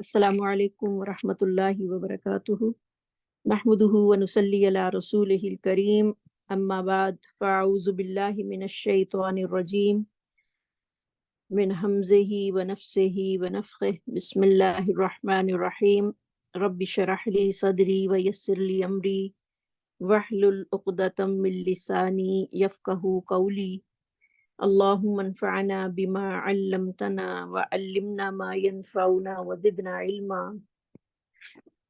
السلام علیکم ورحمۃ اللہ وبرکاتہ نحمده ونصلی علی رسولہ الکریم اما بعد فاعوذ باللہ من الشیطان الرجیم من حمزہ ونفسہ ونفخہ بسم اللہ الرحمن الرحیم رب اشرح لی صدری ویسر لی امری واحلل عقدۃ من لسانی یفقہوا قولی اللہم انفعنا بما علمتنا وعلمنا ما ينفعنا وزدنا علما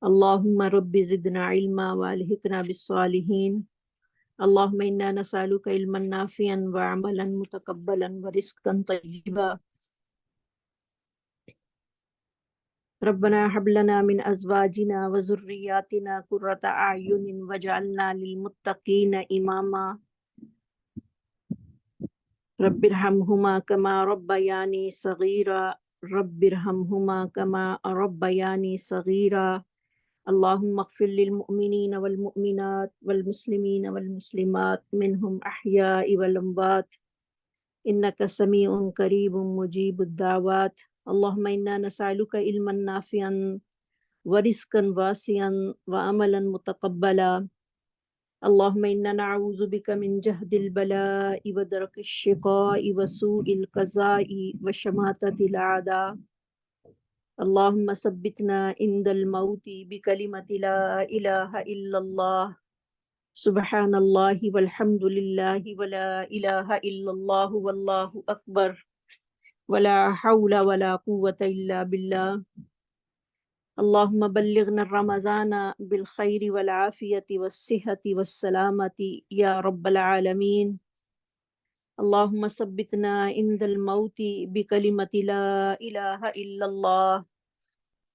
اللہم رب زدنا علما والحقنا بالصالحین اللہم انا نسألک علما نافعا وعملا متقبلا ورزقا طیبا ربنا هب لنا من ازواجنا وذریاتنا قرۃ اعین واجعلنا للمتقین اماما رب ارحمہما کما ربیانی صغیرا رب ارحمہما کما ربیانی صغیرا اللہم اغفر للمؤمنین والمؤمنات والمسلمین والمسلمات منہم احیاء والاموات انک سمیع قریب مجیب الدعوات اللہم انا نسألک علما نافعا ورزقا واسعا وعملا متقبلا اللہم انا نعوذ بک من جہد البلاء ودرک الشقاء وسوء القضاء وشماتۃ الاعداء اللہم ثبتنا عند الموت بکلمۃ لا الہ الا اللہ سبحان اللہ والحمد للہ ولا الہ الا اللہ واللہ اکبر ولا حول ولا قوة الا باللہ اللہم بلغنا الرمضان بالخیر والعافیة والصحة والسلامة یا رب العالمین اللہم ثبتنا عند الموت بکلمۃ لا الہ الا اللہ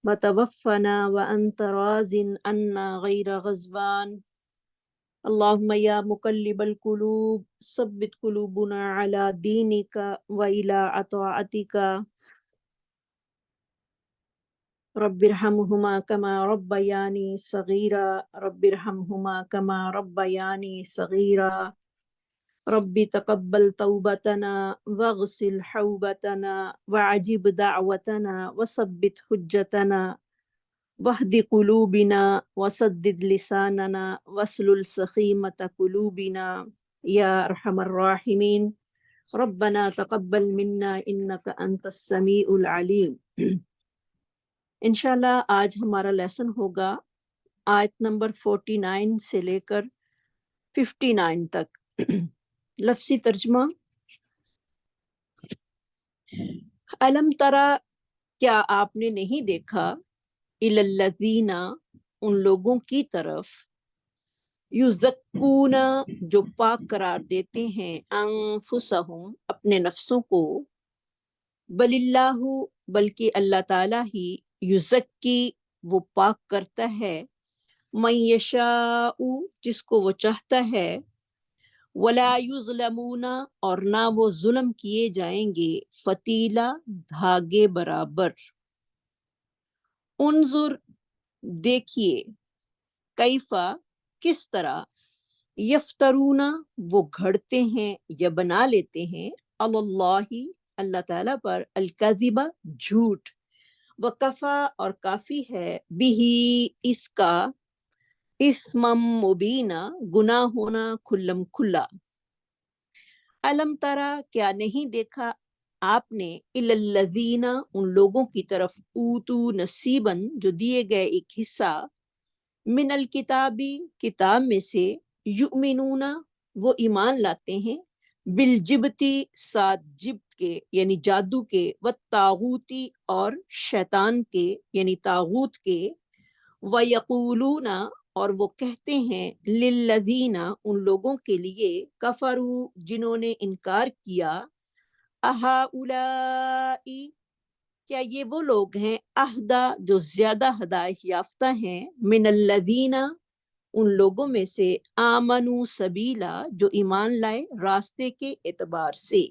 وتوفنا وانت راض عنا غیر غضبان اللہم یا مقلب القلوب ثبت قلوبنا علی دینک وإلی طاعتک رب ارحمہما کما ربیانی صغیرا رب ارحمہما کما ربیانی صغیرا رب تقبل توبتنا واغسل حوبتنا وعجب دعوتنا وثبت حجتنا واہد قلوبنا وسدد لساننا واسلل سخیمۃ قلوبنا یا ارحم الراحمین ربنا تقبل منا انک انت السمیع العلیم۔ انشاءاللہ آج ہمارا لیسن ہوگا آیت نمبر 49 سے لے کر 59 تک۔ لفظی ترجمہ: الم ترا، کیا آپ نے نہیں دیکھا، الی الذین، ان لوگوں کی طرف، یزکون، جو پاک قرار دیتے ہیں، انفسہم، اپنے نفسوں کو، بل اللہ، بلکہ اللہ تعالیٰ ہی، یزکی، وہ پاک کرتا ہے، من یشاء، جس کو وہ چاہتا ہے، ولا یظلمون، اور نہ وہ ظلم کیے جائیں گے، فتیلا، دھاگے برابر۔ انظر، دیکھیے، کیفا، کس طرح، یفترون، وہ گھڑتے ہیں یا بنا لیتے ہیں، علی اللہ، اللہ تعالیٰ پر، الکذب، جھوٹ، وکفا، اور کافی ہے، بھی، اس کا، اثمم مبینہ، گناہ ہونا کھلم کھلا۔ الم ترا، کیا نہیں دیکھا آپ نے، الی الذین، ان لوگوں کی طرف، اوتو نصیباً، جو دیے گئے ایک حصہ، من الکتابی، کتاب میں سے، یؤمنون، وہ ایمان لاتے ہیں، بالجبتی، ساتھ جبت کے یعنی جادو کے، والطاغوتی، اور شیطان کے یعنی طاغوت کے، ویقولون، اور وہ کہتے ہیں، للذین، ان لوگوں کے لیے، کفروا، جنہوں نے انکار کیا، اہؤلاء، کیا یہ وہ لوگ ہیں، اہدا، جو زیادہ ہدایت یافتہ ہیں، من الذین، ان لوگوں میں سے، آمنوا سبیلا، جو ایمان لائے راستے کے اعتبار سے۔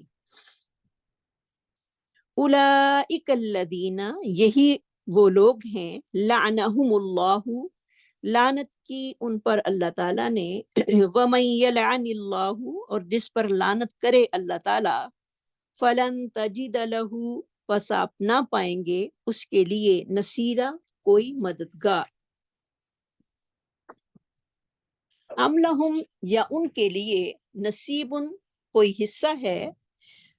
اولئک الذین، یہی وہ لوگ ہیں، لعنہم اللہ، لعنت کی ان پر اللہ تعالیٰ نے، ومن یلعن اللہ، اور جس پر لعنت کرے اللہ تعالیٰ، فلن تجد لہ، پس آپ نہ پائیں گے اس کے لیے نصیرہ کوئی مددگار۔ ام لہم یا ان کے لیے نصیب کوئی حصہ ہے،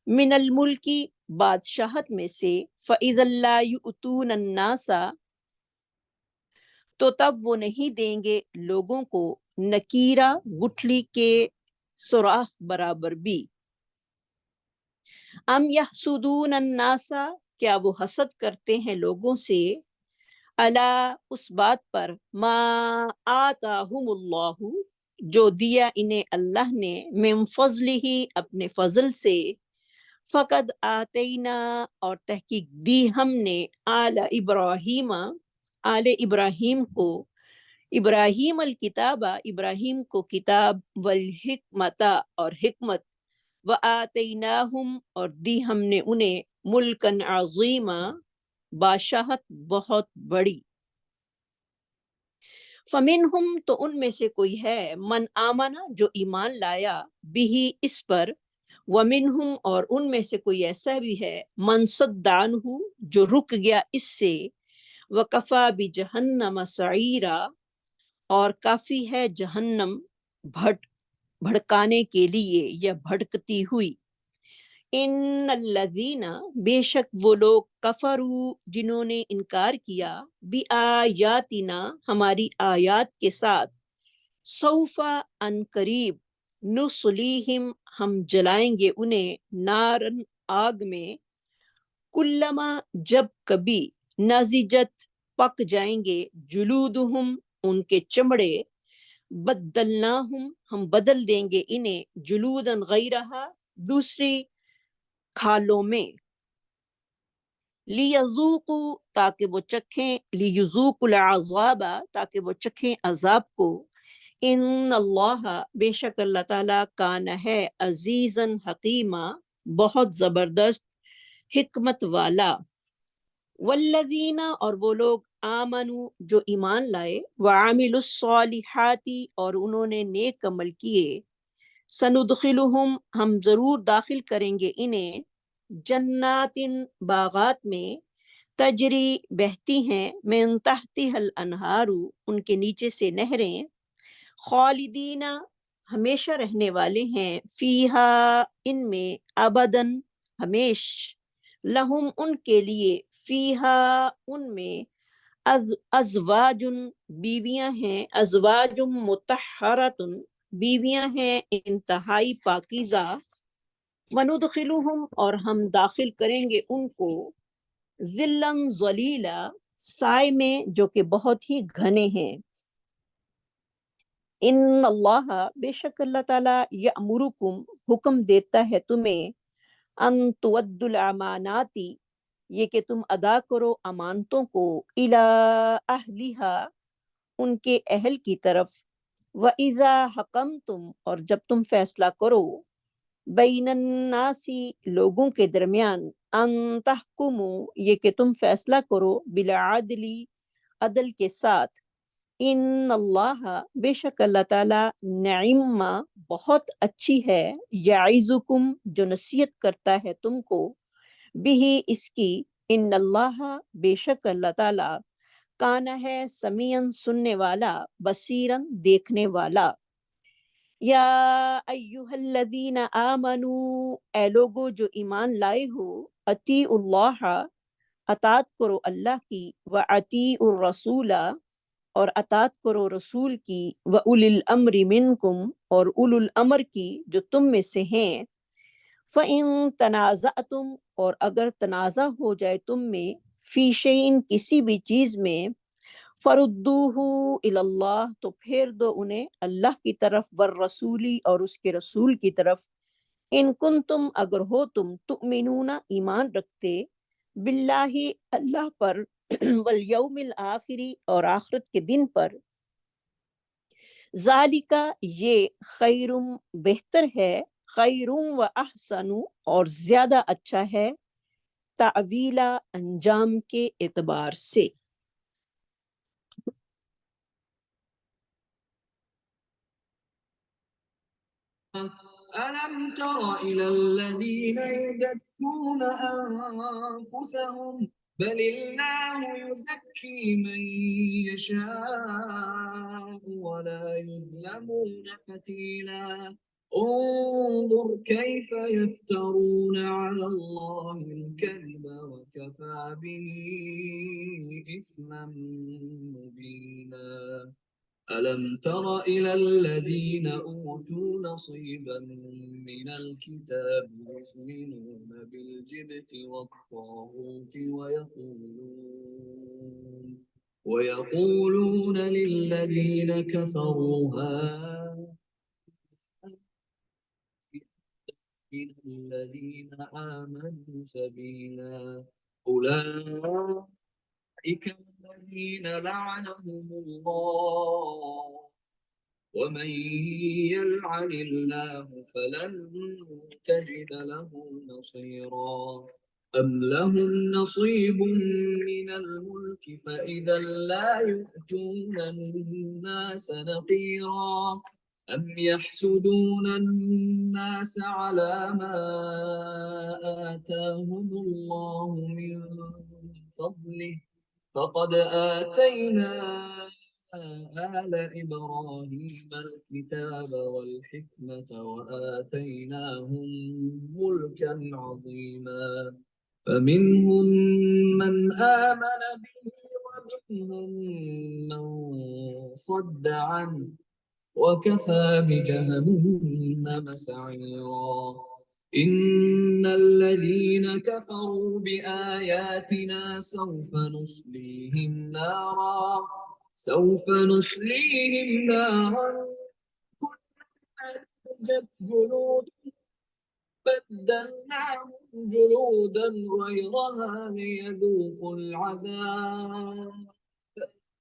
من الملکی بادشاہت میں سے، فَإِذَا لَا يُؤْتُونَ النَّاسَ تو تب وہ نہیں دیں گے لوگوں کو نکیرہ گٹھلی کے سوراخ برابر بھی۔ ام یحسدون الناس کیا وہ حسد کرتے ہیں لوگوں سے، الا اس بات پر، ما آتاہم اللہ جو دیا انہیں اللہ نے، من فضلہ اپنے فضل سے، فقد آتینا اور تحقیق دی ہم نے، آل ابراہیم آل ابراہیم کو، ابراہیم الکتابہ ابراہیم کو کتاب، والحکمت اور حکمت، وآتیناہم اور دی ہم نے انہیں، ملکن عظیما بادشاہت بہت بڑی۔ فمنہم تو ان میں سے کوئی ہے، من آمنا جو ایمان لایا، بھی اس پر، ومنہم اور ان میں سے کوئی ایسا بھی ہے، من صد عنہ جو رک گیا اس سے، وکفا بجہنم سعیرا اور کافی ہے جہنم بھڑکانے کے لیے یا بھڑکتی ہوئی۔ ان الذین بے شک وہ لوگ، کفروا جنہوں نے انکار کیا، بآیاتنا ہماری آیات کے ساتھ، سوف ان قریب، نصلیہم ہم جلائیں گے انہیں، نارن آگ میں، کلما جب کبھی، نضجت پک جائیں گے، جلودہم ان کے چمڑے، بدلناہم ہم بدل دیں گے انہیں، جلودن غیرہا دوسری کھالوں میں، لیذوقوا تاکہ وہ چکھیں، لیذوقوا العذاب تاکہ وہ چکھیں عذاب کو، ان اللہ بے شک اللہ تعالیٰ کان ہے، عزیزاً حکیمہ بہت زبردست حکمت والا۔ والذین اور وہ لوگ، آمنوا جو ایمان لائے، وعملوا الصالحات اور انہوں نے نیک عمل کیے، سندخلہم ہم ضرور داخل کریں گے انہیں، جنات باغات میں، تجری بہتی ہیں، من تحتها الانہار ان کے نیچے سے نہریں، خالدین ہمیشہ رہنے والے ہیں، فیہا ان میں، ابداً ہمیش، لہم ان کے لیے، فیہا ان میں، ازواج بیویاں ہیں، ازواج مطہرات بیویاں ہیں انتہائی پاکیزہ، وندخلہم اور ہم داخل کریں گے ان کو، ذلًا ظلیلا سائے میں جو کہ بہت ہی گھنے ہیں۔ ان اللہ بے شک اللہ تعالیٰ، یأمرکم حکم دیتا ہے تمہیں، ان تؤدوا الامانات یہ کہ تم ادا کرو امانتوں کو، الی اہلھا ان کے اہل کی طرف، وَإِذَا حَكَمْتُمْ اور جب تم فیصلہ کرو، بین الناس لوگوں کے درمیان، ان تحکموا یہ کہ تم فیصلہ کرو، بالعدل عدل کے ساتھ، ان اللہ بے شک اللہ تعالیٰ، نعم بہت اچھی ہے، یعظکم جو نصیحت کرتا ہے تم کو، بھی اس کی، ان اللہ بے شک اللہ تعالیٰ، کانا ہے سمیعاً سننے والا، بصیراً دیکھنے والا۔ یا ایہا الذین آمنوا اے لوگو جو ایمان لائے ہو، اطیعوا اللہ اطاعت کرو اللہ کی، واطیعوا الرسول اور اطاعت کرو رسول کی، واولی الامر منکم اور اولو الامر کی جو تم میں سے ہیں، فَإِن تنازعتم اور اگر تنازع ہو جائے تم میں، فی شیء کسی بھی چیز میں، فردوہ الی اللہ تو پھیر دو انہیں اللہ کی طرف، والرسولی اور اس کے رسول کی طرف، ان کنتم اگر ہو تم، تؤمنون ایمان رکھتے، باللہ اللہ پر، والیوم الآخری اور آخرت کے دن پر، ذالک یہ، خیر بہتر ہے، خیر و احسن اور زیادہ اچھا ہے، تعویلا انجام کے اعتبار سے۔ ألم تر إلى الذين يزكون أنفسهم بل الله يزكي من يشاء ولا يظلمون فتيلا انظر كيف يفترون على الله الكذب وكفى به إثما مبينا ألم تر إلى الذين أوتوا نصيبا من الكتاب يؤمنون بالجبت والطاغوت ويقولون للذين كفروا هؤلاء من الذين آمنوا سبيلا أولئك الذين لعنهم الله ومن يلعن الله فلن تجد له نصيرا أم لهم نصيب من الملك فإذا لا يؤتون الناس نقيرا أم يحسدون الناس على ما آتاهم الله من فضله فقد آتينا آل إبراهيم الكتاب والحكمة وآتيناهم ملكا عظيما فمنهم من آمن به ومنهم من صد عنه وكفى بجهنم سعيرا إن الذين كفروا بآياتنا سوف نصليهم نارا كلما نضجت جلودهم بدلناهم جلودا غيرها ليذوقوا العذاب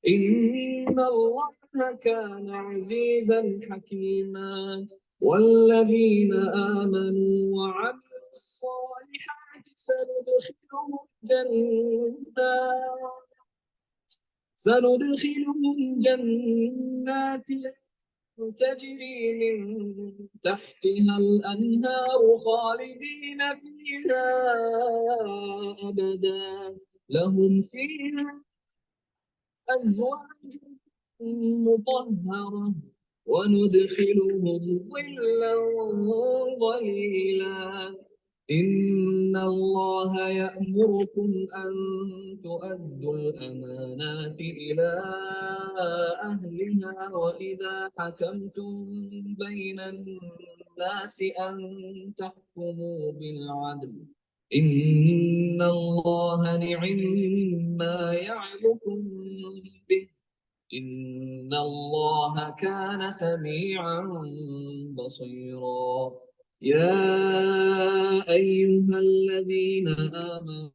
إن الله كان عزيزا حكيما والذين آمنوا وعملوا الصالحات سندخلهم جنات تجري من تحتها الأنهار خالدين فيها أبدا لهم فيها أزواج مطهرة وندخلهم ظلا ظليلا إن الله يأمركم أن تؤدوا الأمانات إلى أهلها وإذا حكمتم بين الناس أن تحكموا بالعدل إن الله نعم ما يعظكم به إن الله كان سميعا بصيرا يا أيها الذين آمنوا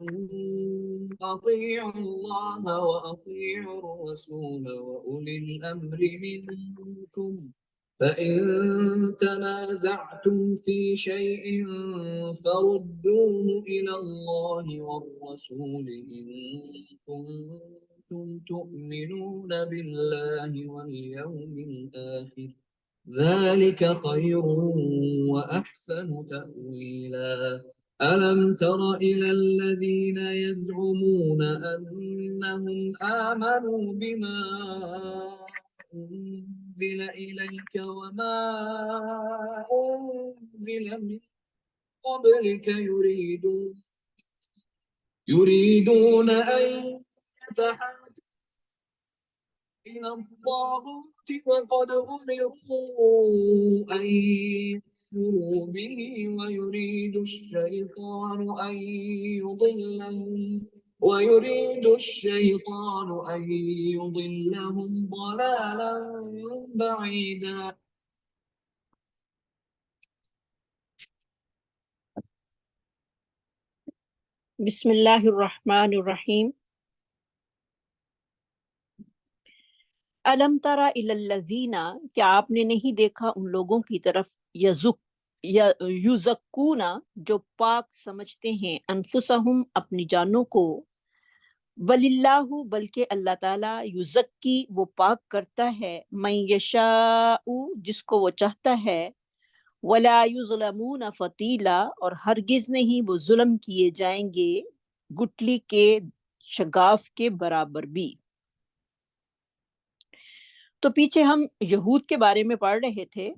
أطيعوا الله وأطيعوا الرسول وأولي الأمر منكم فإن تنازعتم في شيء فردوه إلى الله والرسول إن كنتم تؤمنون بالله واليوم الآخر ذلك خير وأحسن تأويلا ألم تر إلى الذين يزعمون أنهم آمنوا بما أنزل إليك وما أنزل من قبلك يريدون أن يتحاكموا إلى الطاغوت وقد أمروا أن يكفروا به ويريد الشيطان أن يضلهم ضلالا بعيدا بسم اللہ الرحمن الرحیم الم تری الی الذین، کیا آپ نے نہیں دیکھا ان لوگوں کی طرف یزکون جو پاک سمجھتے ہیں انفسہم اپنی جانوں کو بل اللہ بلکہ اللہ تعالیٰ یزکی وہ پاک کرتا ہے من یشاء جس کو وہ چاہتا ہے ولا یظلمون فتیلا، اور ہرگز نہیں وہ ظلم کیے جائیں گے گٹلی کے شگاف کے برابر بھی۔ تو پیچھے ہم یہود کے بارے میں پڑھ رہے تھے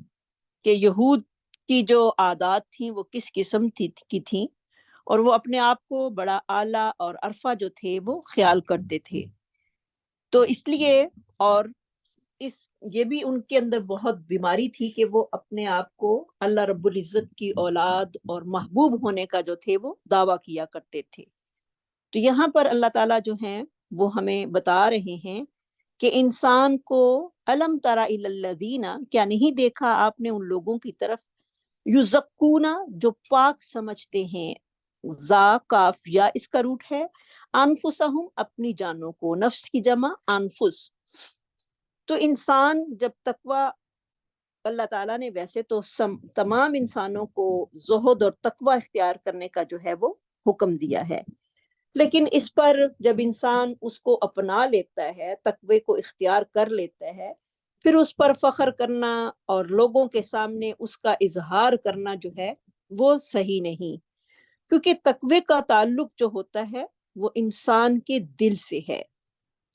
کہ یہود کی جو عادات تھیں وہ کس قسم کی تھیں، اور وہ اپنے آپ کو بڑا اعلیٰ اور عرفہ جو تھے وہ خیال کرتے تھے۔ تو اس لیے، اور اس یہ بھی ان کے اندر بہت بیماری تھی کہ وہ اپنے آپ کو اللہ رب العزت کی اولاد اور محبوب ہونے کا جو تھے وہ دعویٰ کیا کرتے تھے۔ تو یہاں پر اللہ تعالیٰ جو ہیں وہ ہمیں بتا رہے ہیں کہ انسان کو الم تری الی الذین، کیا نہیں دیکھا آپ نے ان لوگوں کی طرف، یزکونا جو پاک سمجھتے ہیں، زا کاف یا اس کا روٹ ہے، انفسہم اپنی جانوں کو، نفس کی جمع انفس۔ تو انسان جب تقوی، اللہ تعالیٰ نے ویسے تو تمام انسانوں کو زہد اور تقوی اختیار کرنے کا جو ہے وہ حکم دیا ہے، لیکن اس پر جب انسان اس کو اپنا لیتا ہے، تقوی کو اختیار کر لیتا ہے، پھر اس پر فخر کرنا اور لوگوں کے سامنے اس کا اظہار کرنا جو ہے وہ صحیح نہیں، کیونکہ تقوی کا تعلق جو ہوتا ہے وہ انسان کے دل سے ہے۔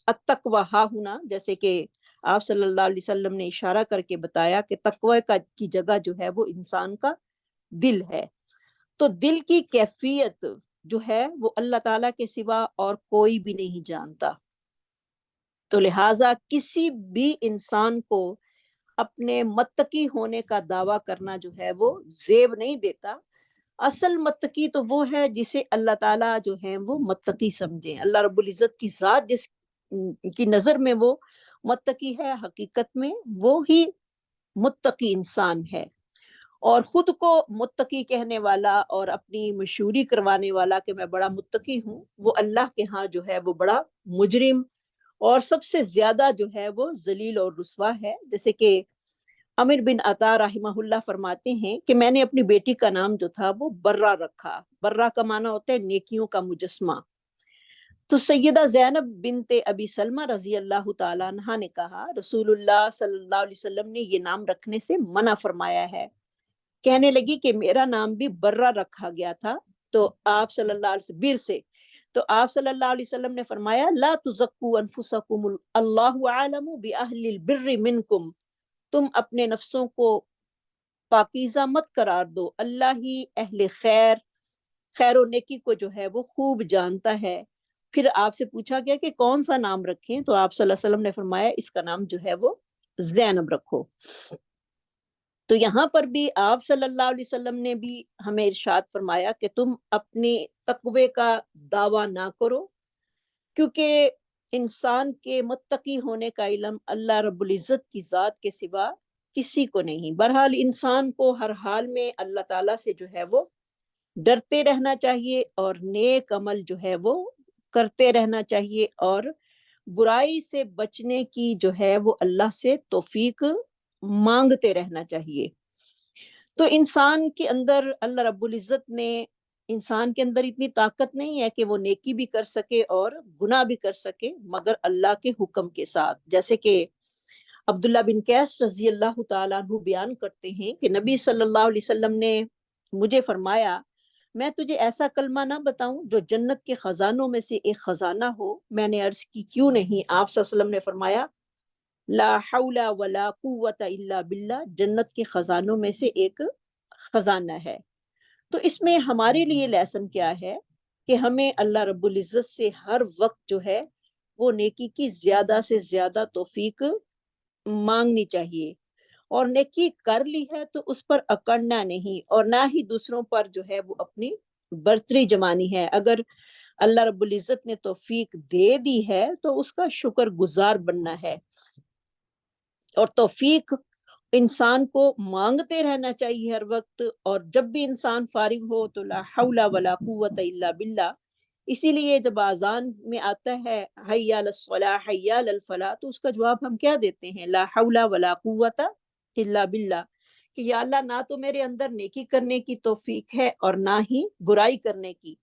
التقوی ہا ہونا، جیسے کہ آپ صلی اللہ علیہ وسلم نے اشارہ کر کے بتایا کہ تقوی کی جگہ جو ہے وہ انسان کا دل ہے۔ تو دل کی کیفیت جو ہے وہ اللہ تعالیٰ کے سوا اور کوئی بھی نہیں جانتا۔ تو لہٰذا کسی بھی انسان کو اپنے متقی ہونے کا دعویٰ کرنا جو ہے وہ زیب نہیں دیتا۔ اصل متقی تو وہ ہے جسے اللہ تعالیٰ جو ہے وہ متقی سمجھیں، اللہ رب العزت کی ذات جس کی نظر میں وہ متقی ہے، حقیقت میں وہ ہی متقی انسان ہے۔ اور خود کو متقی کہنے والا اور اپنی مشہوری کروانے والا کہ میں بڑا متقی ہوں، وہ اللہ کے ہاں جو ہے وہ بڑا مجرم اور سب سے زیادہ جو ہے وہ ذلیل اور رسوا ہے۔ جیسے کہ عامر بن عطا رحمہ اللہ فرماتے ہیں کہ میں نے اپنی بیٹی کا نام جو تھا وہ برہ رکھا۔ برہ کا معنی ہوتا ہے نیکیوں کا مجسمہ۔ تو سیدہ زینب بنت ابی سلمہ رضی اللہ تعالیٰ عنہا نے کہا رسول اللہ صلی اللہ علیہ وسلم نے یہ نام رکھنے سے منع فرمایا ہے۔ کہنے لگی کہ میرا نام بھی برہ رکھا گیا تھا، تو آپ صلی اللہ علیہ وسلم بیر سے، تو آپ صلی اللہ علیہ وسلم نے فرمایا لا تزکوا انفسکم اللہ عالم باہل البر منکم، تم اپنے نفسوں کو پاکیزہ مت قرار دو، اللہ ہی اہل خیر و نیکی کو جو ہے وہ خوب جانتا ہے۔ پھر آپ سے پوچھا گیا کہ کون سا نام رکھیں، تو آپ صلی اللہ علیہ وسلم نے فرمایا اس کا نام جو ہے وہ زینب رکھو۔ تو یہاں پر بھی آپ صلی اللہ علیہ وسلم نے بھی ہمیں ارشاد فرمایا کہ تم اپنے تقوی کا دعویٰ نہ کرو، کیونکہ انسان کے متقی ہونے کا علم اللہ رب العزت کی ذات کے سوا کسی کو نہیں۔ بہرحال انسان کو ہر حال میں اللہ تعالیٰ سے جو ہے وہ ڈرتے رہنا چاہیے اور نیک عمل جو ہے وہ کرتے رہنا چاہیے، اور برائی سے بچنے کی جو ہے وہ اللہ سے توفیق مانگتے رہنا چاہیے۔ تو انسان کے اندر اللہ رب العزت نے، انسان کے اندر اتنی طاقت نہیں ہے کہ وہ نیکی بھی کر سکے اور گناہ بھی کر سکے مگر اللہ کے حکم کے ساتھ۔ جیسے کہ عبداللہ بن قیس رضی اللہ تعالیٰ عنہ بیان کرتے ہیں کہ نبی صلی اللہ علیہ وسلم نے مجھے فرمایا میں تجھے ایسا کلمہ نہ بتاؤں جو جنت کے خزانوں میں سے ایک خزانہ ہو؟ میں نے عرض کی کیوں نہیں؟ آپ صلی اللہ علیہ وسلم نے فرمایا لا حول ولا قوت الا باللہ، جنت کے خزانوں میں سے ایک خزانہ ہے۔ تو اس میں ہمارے لیے لیسن کیا ہے کہ ہمیں اللہ رب العزت سے ہر وقت جو ہے وہ نیکی کی زیادہ سے زیادہ توفیق مانگنی چاہیے، اور نیکی کر لی ہے تو اس پر اکڑنا نہیں، اور نہ ہی دوسروں پر جو ہے وہ اپنی برتری جمانی ہے۔ اگر اللہ رب العزت نے توفیق دے دی ہے تو اس کا شکر گزار بننا ہے، اور توفیق انسان کو مانگتے رہنا چاہیے ہر وقت، اور جب بھی انسان فارغ ہو تو لا حول ولا قوت الا باللہ۔ اسی لیے جب آذان میں آتا ہے حی علی الصلاح حی علی الفلاح، تو اس کا جواب ہم کیا دیتے ہیں؟ لا حول ولا قوت الا باللہ، کہ یا اللہ نہ تو میرے اندر نیکی کرنے کی توفیق ہے اور نہ ہی برائی کرنے کی،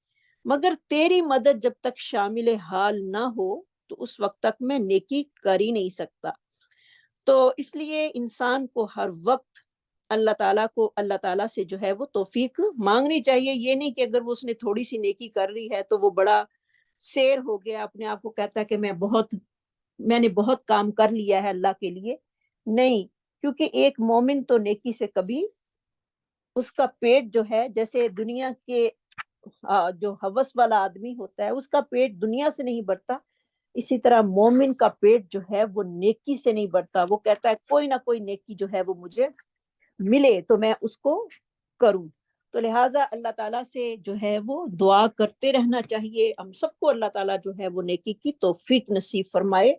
مگر تیری مدد جب تک شامل حال نہ ہو تو اس وقت تک میں نیکی کر ہی نہیں سکتا۔ تو اس لیے انسان کو ہر وقت اللہ تعالیٰ کو اللہ تعالیٰ سے جو ہے وہ توفیق مانگنی چاہیے. یہ نہیں کہ اگر وہ اس نے تھوڑی سی نیکی کر لی ہے تو وہ بڑا سیر ہو گیا, اپنے آپ کو کہتا ہے کہ میں نے بہت کام کر لیا ہے اللہ کے لیے. نہیں, کیونکہ ایک مومن تو نیکی سے کبھی اس کا پیٹ جو ہے, جیسے دنیا کے جو ہوس والا آدمی ہوتا ہے اس کا پیٹ دنیا سے نہیں بڑھتا, اسی طرح مومن کا پیٹ جو ہے وہ نیکی سے نہیں بڑھتا. وہ کہتا ہے کوئی نہ کوئی نیکی جو ہے وہ مجھے ملے تو میں اس کو کروں. تو لہٰذا اللہ تعالیٰ سے جو ہے وہ دعا کرتے رہنا چاہیے. ہم سب کو اللہ تعالیٰ جو ہے وہ نیکی کی توفیق نصیب فرمائے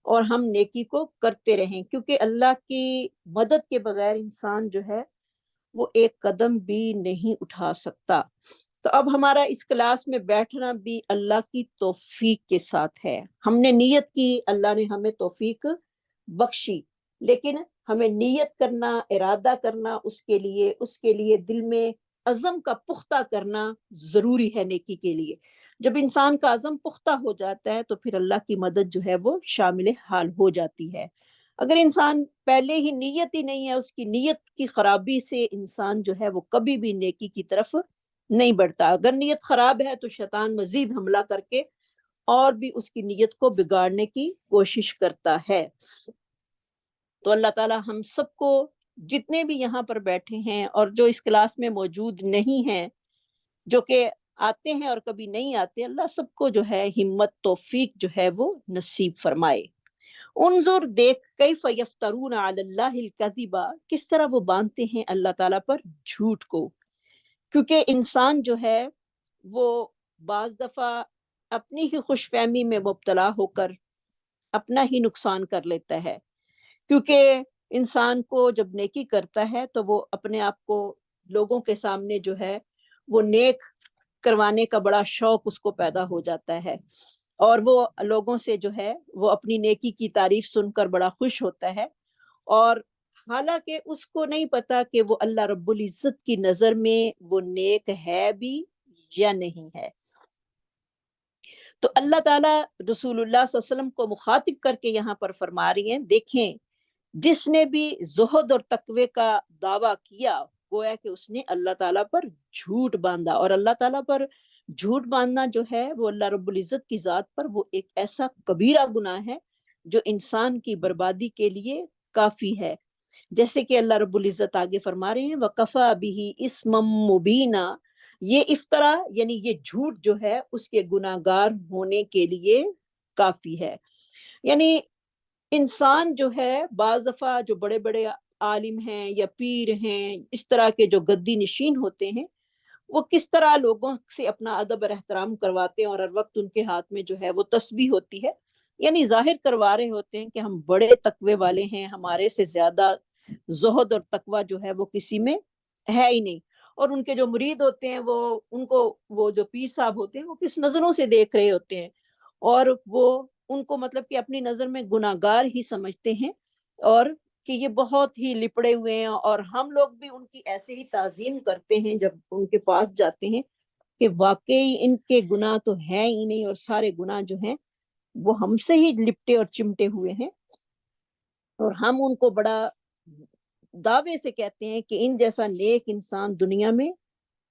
اور ہم نیکی کو کرتے رہیں, کیونکہ اللہ کی مدد کے بغیر انسان جو ہے وہ ایک قدم بھی نہیں اٹھا سکتا. تو اب ہمارا اس کلاس میں بیٹھنا بھی اللہ کی توفیق کے ساتھ ہے. ہم نے نیت کی, اللہ نے ہمیں توفیق بخشی, لیکن ہمیں نیت کرنا, ارادہ کرنا, اس کے لیے دل میں عزم کا پختہ کرنا ضروری ہے نیکی کے لیے. جب انسان کا عزم پختہ ہو جاتا ہے تو پھر اللہ کی مدد جو ہے وہ شامل حال ہو جاتی ہے. اگر انسان پہلے ہی نیت ہی نہیں ہے, اس کی نیت کی خرابی سے انسان جو ہے وہ کبھی بھی نیکی کی طرف نہیں بڑھتا. اگر نیت خراب ہے تو شیطان مزید حملہ کر کے اور بھی اس کی نیت کو بگاڑنے کی کوشش کرتا ہے. تو اللہ تعالی ہم سب کو, جتنے بھی یہاں پر بیٹھے ہیں اور جو اس کلاس میں موجود نہیں ہیں, جو کہ آتے ہیں اور کبھی نہیں آتے, اللہ سب کو جو ہے ہمت توفیق جو ہے وہ نصیب فرمائے. انظر, دیکھ, کیف یفترون علی اللہ الکذب, کس طرح وہ باندھتے ہیں اللہ تعالیٰ پر جھوٹ کو. کیونکہ انسان جو ہے وہ بعض دفعہ اپنی ہی خوش فہمی میں مبتلا ہو کر اپنا ہی نقصان کر لیتا ہے. کیونکہ انسان کو جب نیکی کرتا ہے تو وہ اپنے آپ کو لوگوں کے سامنے جو ہے وہ نیک کروانے کا بڑا شوق اس کو پیدا ہو جاتا ہے, اور وہ لوگوں سے جو ہے وہ اپنی نیکی کی تعریف سن کر بڑا خوش ہوتا ہے, اور حالانکہ اس کو نہیں پتا کہ وہ اللہ رب العزت کی نظر میں وہ نیک ہے بھی یا نہیں ہے. تو اللہ تعالیٰ رسول اللہ صلی اللہ علیہ وسلم کو مخاطب کر کے یہاں پر فرما رہی ہیں, دیکھیں جس نے بھی زہد اور تقوی کا دعویٰ کیا گویا کہ اس نے اللہ تعالیٰ پر جھوٹ باندھا. اور اللہ تعالیٰ پر جھوٹ باندھنا جو ہے وہ اللہ رب العزت کی ذات پر وہ ایک ایسا کبیرہ گناہ ہے جو انسان کی بربادی کے لیے کافی ہے. جیسے کہ اللہ رب العزت آگے فرما رہے ہیں وَقَفَى بِهِ إِثْمًا مُبِينًا, یہ افطرا یعنی یہ جھوٹ جو ہے اس کے گناہگار ہونے کے لیے کافی ہے. یعنی انسان جو ہے بعض دفعہ جو بڑے بڑے عالم ہیں یا پیر ہیں, اس طرح کے جو گدی نشین ہوتے ہیں, وہ کس طرح لوگوں سے اپنا ادب اور احترام کرواتے ہیں, اور ہر وقت ان کے ہاتھ میں جو ہے وہ تسبیح ہوتی ہے, یعنی ظاہر کروا رہے ہوتے ہیں کہ ہم بڑے تقوی والے ہیں, ہمارے سے زیادہ زہد اور تقوی جو ہے وہ کسی میں ہے ہی نہیں. اور ان کے جو مرید ہوتے ہیں وہ ان کو, وہ جو پیر صاحب ہوتے ہیں وہ کس نظروں سے دیکھ رہے ہوتے ہیں, اور وہ ان کو مطلب کہ اپنی نظر میں گناہگار ہی سمجھتے ہیں, اور کہ یہ بہت ہی لپڑے ہوئے ہیں. اور ہم لوگ بھی ان کی ایسے ہی تعظیم کرتے ہیں جب ان کے پاس جاتے ہیں کہ واقعی ان کے گناہ تو ہیں ہی نہیں, اور سارے گناہ جو ہیں وہ ہم سے ہی لپٹے اور چمٹے ہوئے ہیں, اور ہم ان کو بڑا دعوے سے کہتے ہیں کہ ان جیسا نیک انسان دنیا میں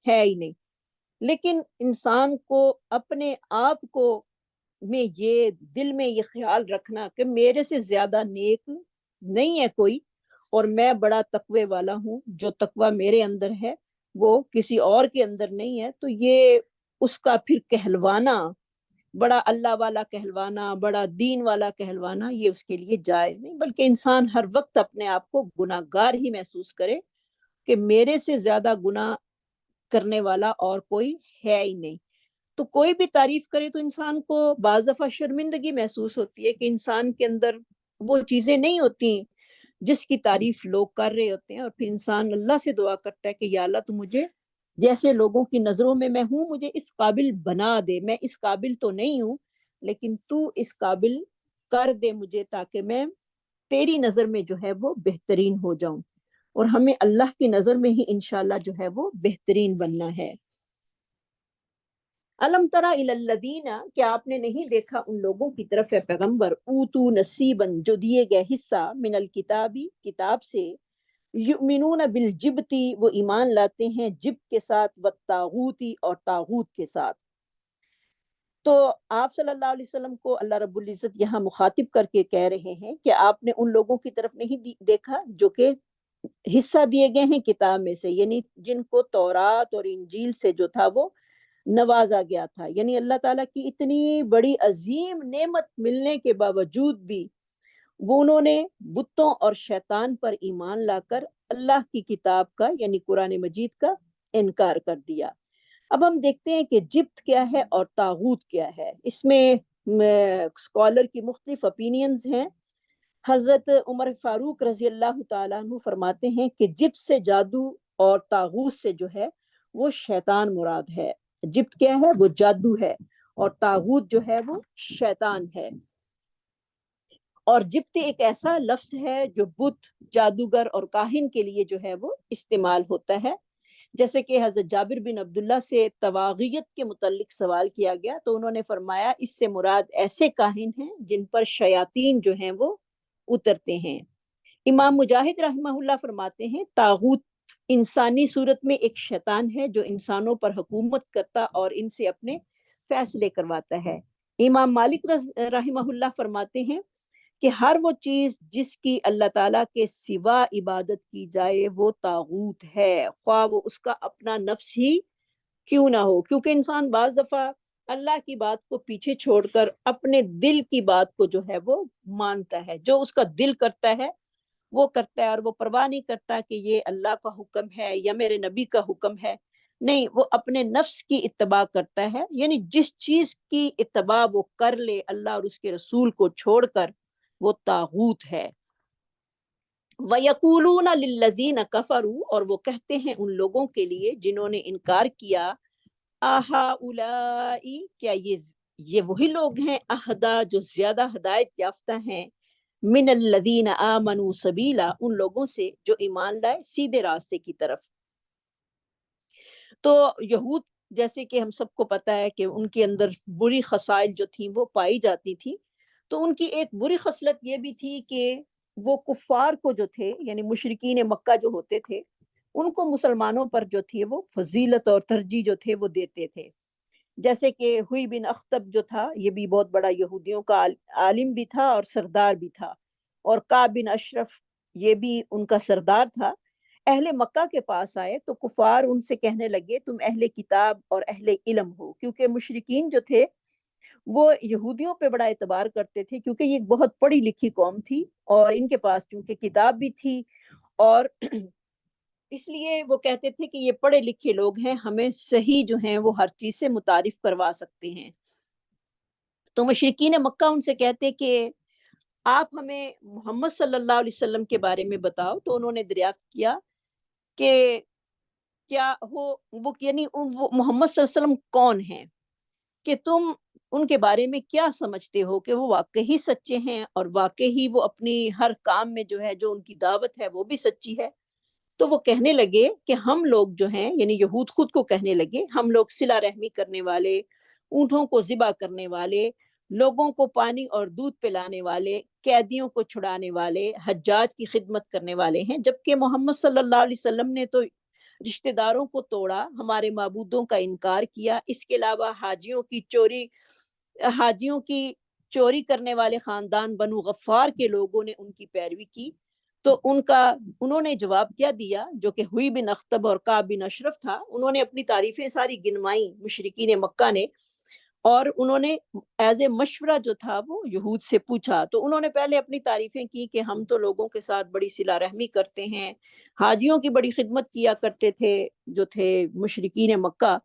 ہے ہی نہیں. لیکن انسان کو اپنے آپ کو میں یہ دل میں یہ خیال رکھنا کہ میرے سے زیادہ نیک نہیں ہے کوئی, اور میں بڑا تقوی والا ہوں, جو تقوی میرے اندر ہے وہ کسی اور کے اندر نہیں ہے, تو یہ اس کا پھر کہلوانا, بڑا اللہ والا کہلوانا, بڑا دین والا کہلوانا, یہ اس کے لیے جائز نہیں. بلکہ انسان ہر وقت اپنے آپ کو گناہگار ہی محسوس کرے کہ میرے سے زیادہ گناہ کرنے والا اور کوئی ہے ہی نہیں. تو کوئی بھی تعریف کرے تو انسان کو بعض دفعہ شرمندگی محسوس ہوتی ہے کہ انسان کے اندر وہ چیزیں نہیں ہوتی جس کی تعریف لوگ کر رہے ہوتے ہیں, اور پھر انسان اللہ سے دعا کرتا ہے کہ یا اللہ تو مجھے جیسے لوگوں کی نظروں میں ہوں مجھے اس قابل بنا دے, میں اس قابل تو نہیں ہوں لیکن تو اس قابل کر دے مجھے, تاکہ میں تیری نظر میں جو ہے وہ بہترین ہو جاؤں. اور ہمیں اللہ کی نظر میں ہی انشاءاللہ جو ہے وہ بہترین بننا ہے. الم تری الی الذین, کیا آپ نے نہیں دیکھا ان لوگوں کی طرف ہے پیغمبر, اوتو نصیبا جو دیے گئے حصہ, من الکتابی کتاب سے, یؤمنون بالجبتی، وہ ایمان لاتے ہیں جبت کے ساتھ، والطاغوتی، اور طاغوت کے ساتھ۔ تو آپ صلی اللہ علیہ وسلم کو اللہ رب العزت یہاں مخاطب کر کے کہہ رہے ہیں کہ آپ نے ان لوگوں کی طرف نہیں دیکھا جو کہ حصہ دیے گئے ہیں کتاب میں سے، یعنی جن کو تورات اور انجیل سے جو تھا وہ نوازا گیا تھا، یعنی اللہ تعالیٰ کی اتنی بڑی عظیم نعمت ملنے کے باوجود بھی وہ انہوں نے بتوں اور شیطان پر ایمان لا کر اللہ کی کتاب کا یعنی قرآن مجید کا انکار کر دیا۔ اب ہم دیکھتے ہیں کہ جبت کیا ہے اور طاغوت کیا ہے۔ اس میں اسکالر کی مختلف اپینینز ہیں۔ حضرت عمر فاروق رضی اللہ تعالیٰ عنہ فرماتے ہیں کہ جبت سے جادو اور طاغوت سے جو ہے وہ شیطان مراد ہے۔ جبت کیا ہے؟ وہ جادو ہے، اور طاغوت جو ہے وہ شیطان ہے۔ اور جبت ایک ایسا لفظ ہے جو بت، جادوگر اور کاہن کے لیے جو ہے وہ استعمال ہوتا ہے۔ جیسے کہ حضرت جابر بن عبداللہ سے طواغیت کے متعلق سوال کیا گیا تو انہوں نے فرمایا اس سے مراد ایسے کاہن ہیں جن پر شیاطین جو ہیں وہ اترتے ہیں۔ امام مجاہد رحمہ اللہ فرماتے ہیں طاغوت انسانی صورت میں ایک شیطان ہے جو انسانوں پر حکومت کرتا اور ان سے اپنے فیصلے کرواتا ہے۔ امام مالک رحمہ اللہ فرماتے ہیں کہ ہر وہ چیز جس کی اللہ تعالیٰ کے سوا عبادت کی جائے وہ طاغوت ہے، خواہ وہ اس کا اپنا نفس ہی کیوں نہ ہو، کیونکہ انسان بعض دفعہ اللہ کی بات کو پیچھے چھوڑ کر اپنے دل کی بات کو جو ہے وہ مانتا ہے، جو اس کا دل کرتا ہے وہ کرتا ہے، اور وہ پرواہ نہیں کرتا کہ یہ اللہ کا حکم ہے یا میرے نبی کا حکم ہے، نہیں، وہ اپنے نفس کی اتباع کرتا ہے، یعنی جس چیز کی اتباع وہ کر لے اللہ اور اس کے رسول کو چھوڑ کر وہ طاغوت ہے۔ وَيَقُولُونَ لِلَّذِينَ كَفَرُوا، اور وہ کہتے ہیں ان لوگوں کے لیے جنہوں نے انکار کیا، أَهَؤُلَاءِ، کیا یہ وہی لوگ ہیں، اہدا جو زیادہ ہدایت یافتہ ہیں، من الذین آمنوا سبیلا، ان لوگوں سے جو ایمان لائے سیدھے راستے کی طرف۔ تو یہود جیسے کہ ہم سب کو پتہ ہے کہ ان کے اندر بری خصائل جو تھیں وہ پائی جاتی تھی، تو ان کی ایک بری خصلت یہ بھی تھی کہ وہ کفار کو جو تھے یعنی مشرکین مکہ جو ہوتے تھے ان کو مسلمانوں پر جو تھی وہ فضیلت اور ترجیح جو تھے وہ دیتے تھے۔ جیسے کہ ہوئی بن اخطب جو تھا یہ بھی بہت بڑا یہودیوں کا عالم بھی تھا اور سردار بھی تھا، اور کعب بن اشرف یہ بھی ان کا سردار تھا۔ اہل مکہ کے پاس آئے تو کفار ان سے کہنے لگے تم اہل کتاب اور اہل علم ہو، کیونکہ مشرکین جو تھے وہ یہودیوں پہ بڑا اعتبار کرتے تھے کیونکہ یہ بہت پڑھی لکھی قوم تھی اور ان کے پاس چونکہ کتاب بھی تھی، اور اس لیے وہ کہتے تھے کہ یہ پڑھے لکھے لوگ ہیں، ہمیں صحیح جو ہیں وہ ہر چیز سے متعارف کروا سکتے ہیں۔ تو مشرکین مکہ ان سے کہتے کہ آپ ہمیں محمد صلی اللہ علیہ وسلم کے بارے میں بتاؤ، تو انہوں نے دریافت کیا کہ کیا وہ یعنی وہ محمد صلی اللہ علیہ وسلم کون ہیں، کہ تم ان کے بارے میں کیا سمجھتے ہو کہ وہ واقعی سچے ہیں اور واقعی وہ اپنی ہر کام میں جو ہے جو ان کی دعوت ہے وہ بھی سچی ہے۔ تو وہ کہنے لگے کہ ہم لوگ جو ہیں یعنی یہود خود کو کہنے لگے ہم لوگ صلہ رحمی کرنے والے، اونٹوں کو ذبح کرنے والے، لوگوں کو پانی اور دودھ پلانے والے، قیدیوں کو چھڑانے والے، حجاج کی خدمت کرنے والے ہیں، جبکہ محمد صلی اللہ علیہ وسلم نے تو رشتہ داروں کو توڑا، ہمارے معبودوں کا انکار کیا، اس کے علاوہ حاجیوں کی چوری کرنے والے خاندان بنو غفار کے لوگوں نے ان کی پیروی کی۔ تو انہوں نے جواب کیا دیا جو کہ ہوئی بن اخطب اور کعب بن اشرف تھا، انہوں نے اپنی تعریفیں ساری گنوائیں مشرکین مکہ نے، اور انہوں نے ایز اے مشورہ جو تھا وہ یہود سے پوچھا، تو انہوں نے پہلے اپنی تعریفیں کی کہ ہم تو لوگوں کے ساتھ بڑی صلہ رحمی کرتے ہیں، حاجیوں کی بڑی خدمت کیا کرتے تھے جو تھے مشرکین مکہ۔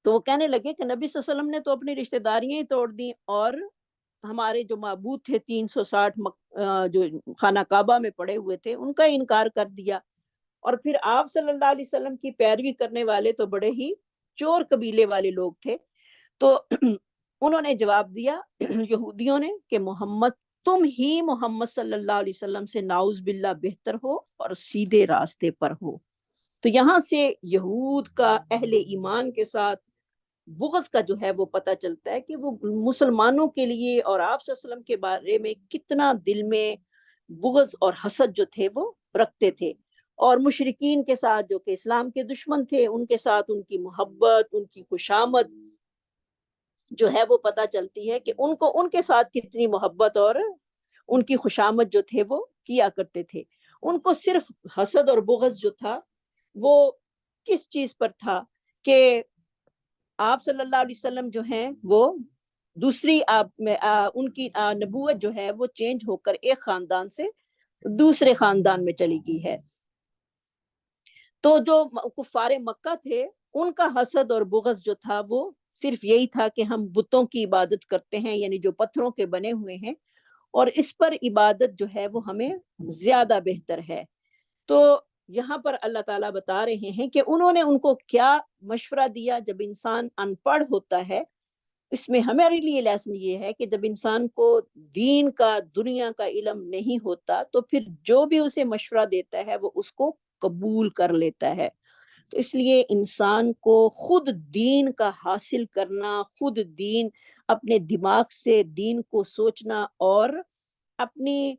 تو وہ کہنے لگے کہ نبی صلی اللہ علیہ وسلم نے تو اپنی رشتہ داریاں ہی توڑ دیں، اور ہمارے جو معبود تھے 360 جو خانہ کعبہ میں پڑے ہوئے تھے ان کا انکار کر دیا، اور پھر آپ صلی اللہ علیہ وسلم کی پیروی کرنے والے تو بڑے ہی چور قبیلے والے لوگ تھے۔ تو انہوں نے جواب دیا یہودیوں نے کہ تم ہی محمد صلی اللہ علیہ وسلم سے ناؤز باللہ بہتر ہو اور سیدھے راستے پر ہو۔ تو یہاں سے یہود کا اہل ایمان کے ساتھ بغض کا جو ہے وہ پتہ چلتا ہے کہ وہ مسلمانوں کے لیے اور آپ صلی اللہ علیہ وسلم کے بارے میں کتنا دل میں بغض اور حسد جو تھے وہ رکھتے تھے، اور مشرکین کے ساتھ جو کہ اسلام کے دشمن تھے ان کے ساتھ ان کی محبت، ان کی خوشامد جو ہے وہ پتہ چلتی ہے کہ ان کو ان کے ساتھ کتنی محبت اور ان کی خوشامد جو تھے وہ کیا کرتے تھے۔ ان کو صرف حسد اور بغض جو تھا وہ کس چیز پر تھا کہ آپ صلی اللہ علیہ وسلم جو ہیں وہ دوسری ان کی نبوت جو ہے وہ چینج ہو کر ایک خاندان سے دوسرے خاندان میں چلی گئی ہے۔ تو جو کفار مکہ تھے ان کا حسد اور بغض جو تھا وہ صرف یہی تھا کہ ہم بتوں کی عبادت کرتے ہیں، یعنی جو پتھروں کے بنے ہوئے ہیں، اور اس پر عبادت جو ہے وہ ہمیں زیادہ بہتر ہے۔ تو یہاں پر اللہ تعالیٰ بتا رہے ہیں کہ انہوں نے ان کو کیا مشورہ دیا۔ جب انسان ان پڑھ ہوتا ہے، اس میں ہمارے لیے لیسن یہ ہے کہ جب انسان کو دین کا، دنیا کا علم نہیں ہوتا تو پھر جو بھی اسے مشورہ دیتا ہے وہ اس کو قبول کر لیتا ہے۔ تو اس لیے انسان کو خود دین کا حاصل کرنا، خود دین، اپنے دماغ سے دین کو سوچنا اور اپنی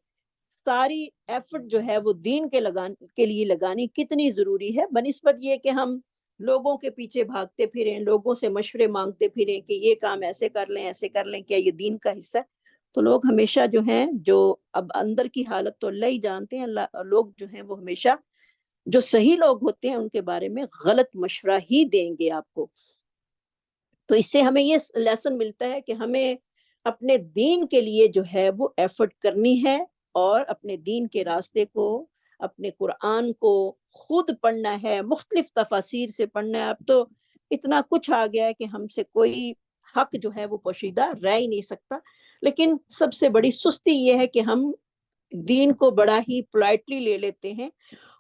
ساری ایفرٹ جو ہے وہ دین کے لیے لگانی کتنی ضروری ہے، بنسبت یہ کہ ہم لوگوں کے پیچھے بھاگتے پھریں، لوگوں سے مشورے مانگتے پھریں کہ یہ کام ایسے کر لیں، ایسے کر لیں، کیا یہ دین کا حصہ ہے؟ تو لوگ ہمیشہ جو ہیں، جو اب اندر کی حالت تو اللہ ہی جانتے ہیں، لوگ جو ہیں وہ ہمیشہ جو صحیح لوگ ہوتے ہیں ان کے بارے میں غلط مشورہ ہی دیں گے آپ کو۔ تو اس سے ہمیں یہ لیسن ملتا ہے کہ ہمیں اپنے دین کے لیے جو ہے وہ ایفرٹ کرنی ہے، اور اپنے دین کے راستے کو، اپنے قرآن کو خود پڑھنا ہے، مختلف تفاسیر سے پڑھنا ہے۔ اب تو اتنا کچھ آ گیا ہے کہ ہم سے کوئی حق جو ہے وہ پوشیدہ رہ ہی نہیں سکتا، لیکن سب سے بڑی سستی یہ ہے کہ ہم دین کو بڑا ہی پولائٹلی لے لیتے ہیں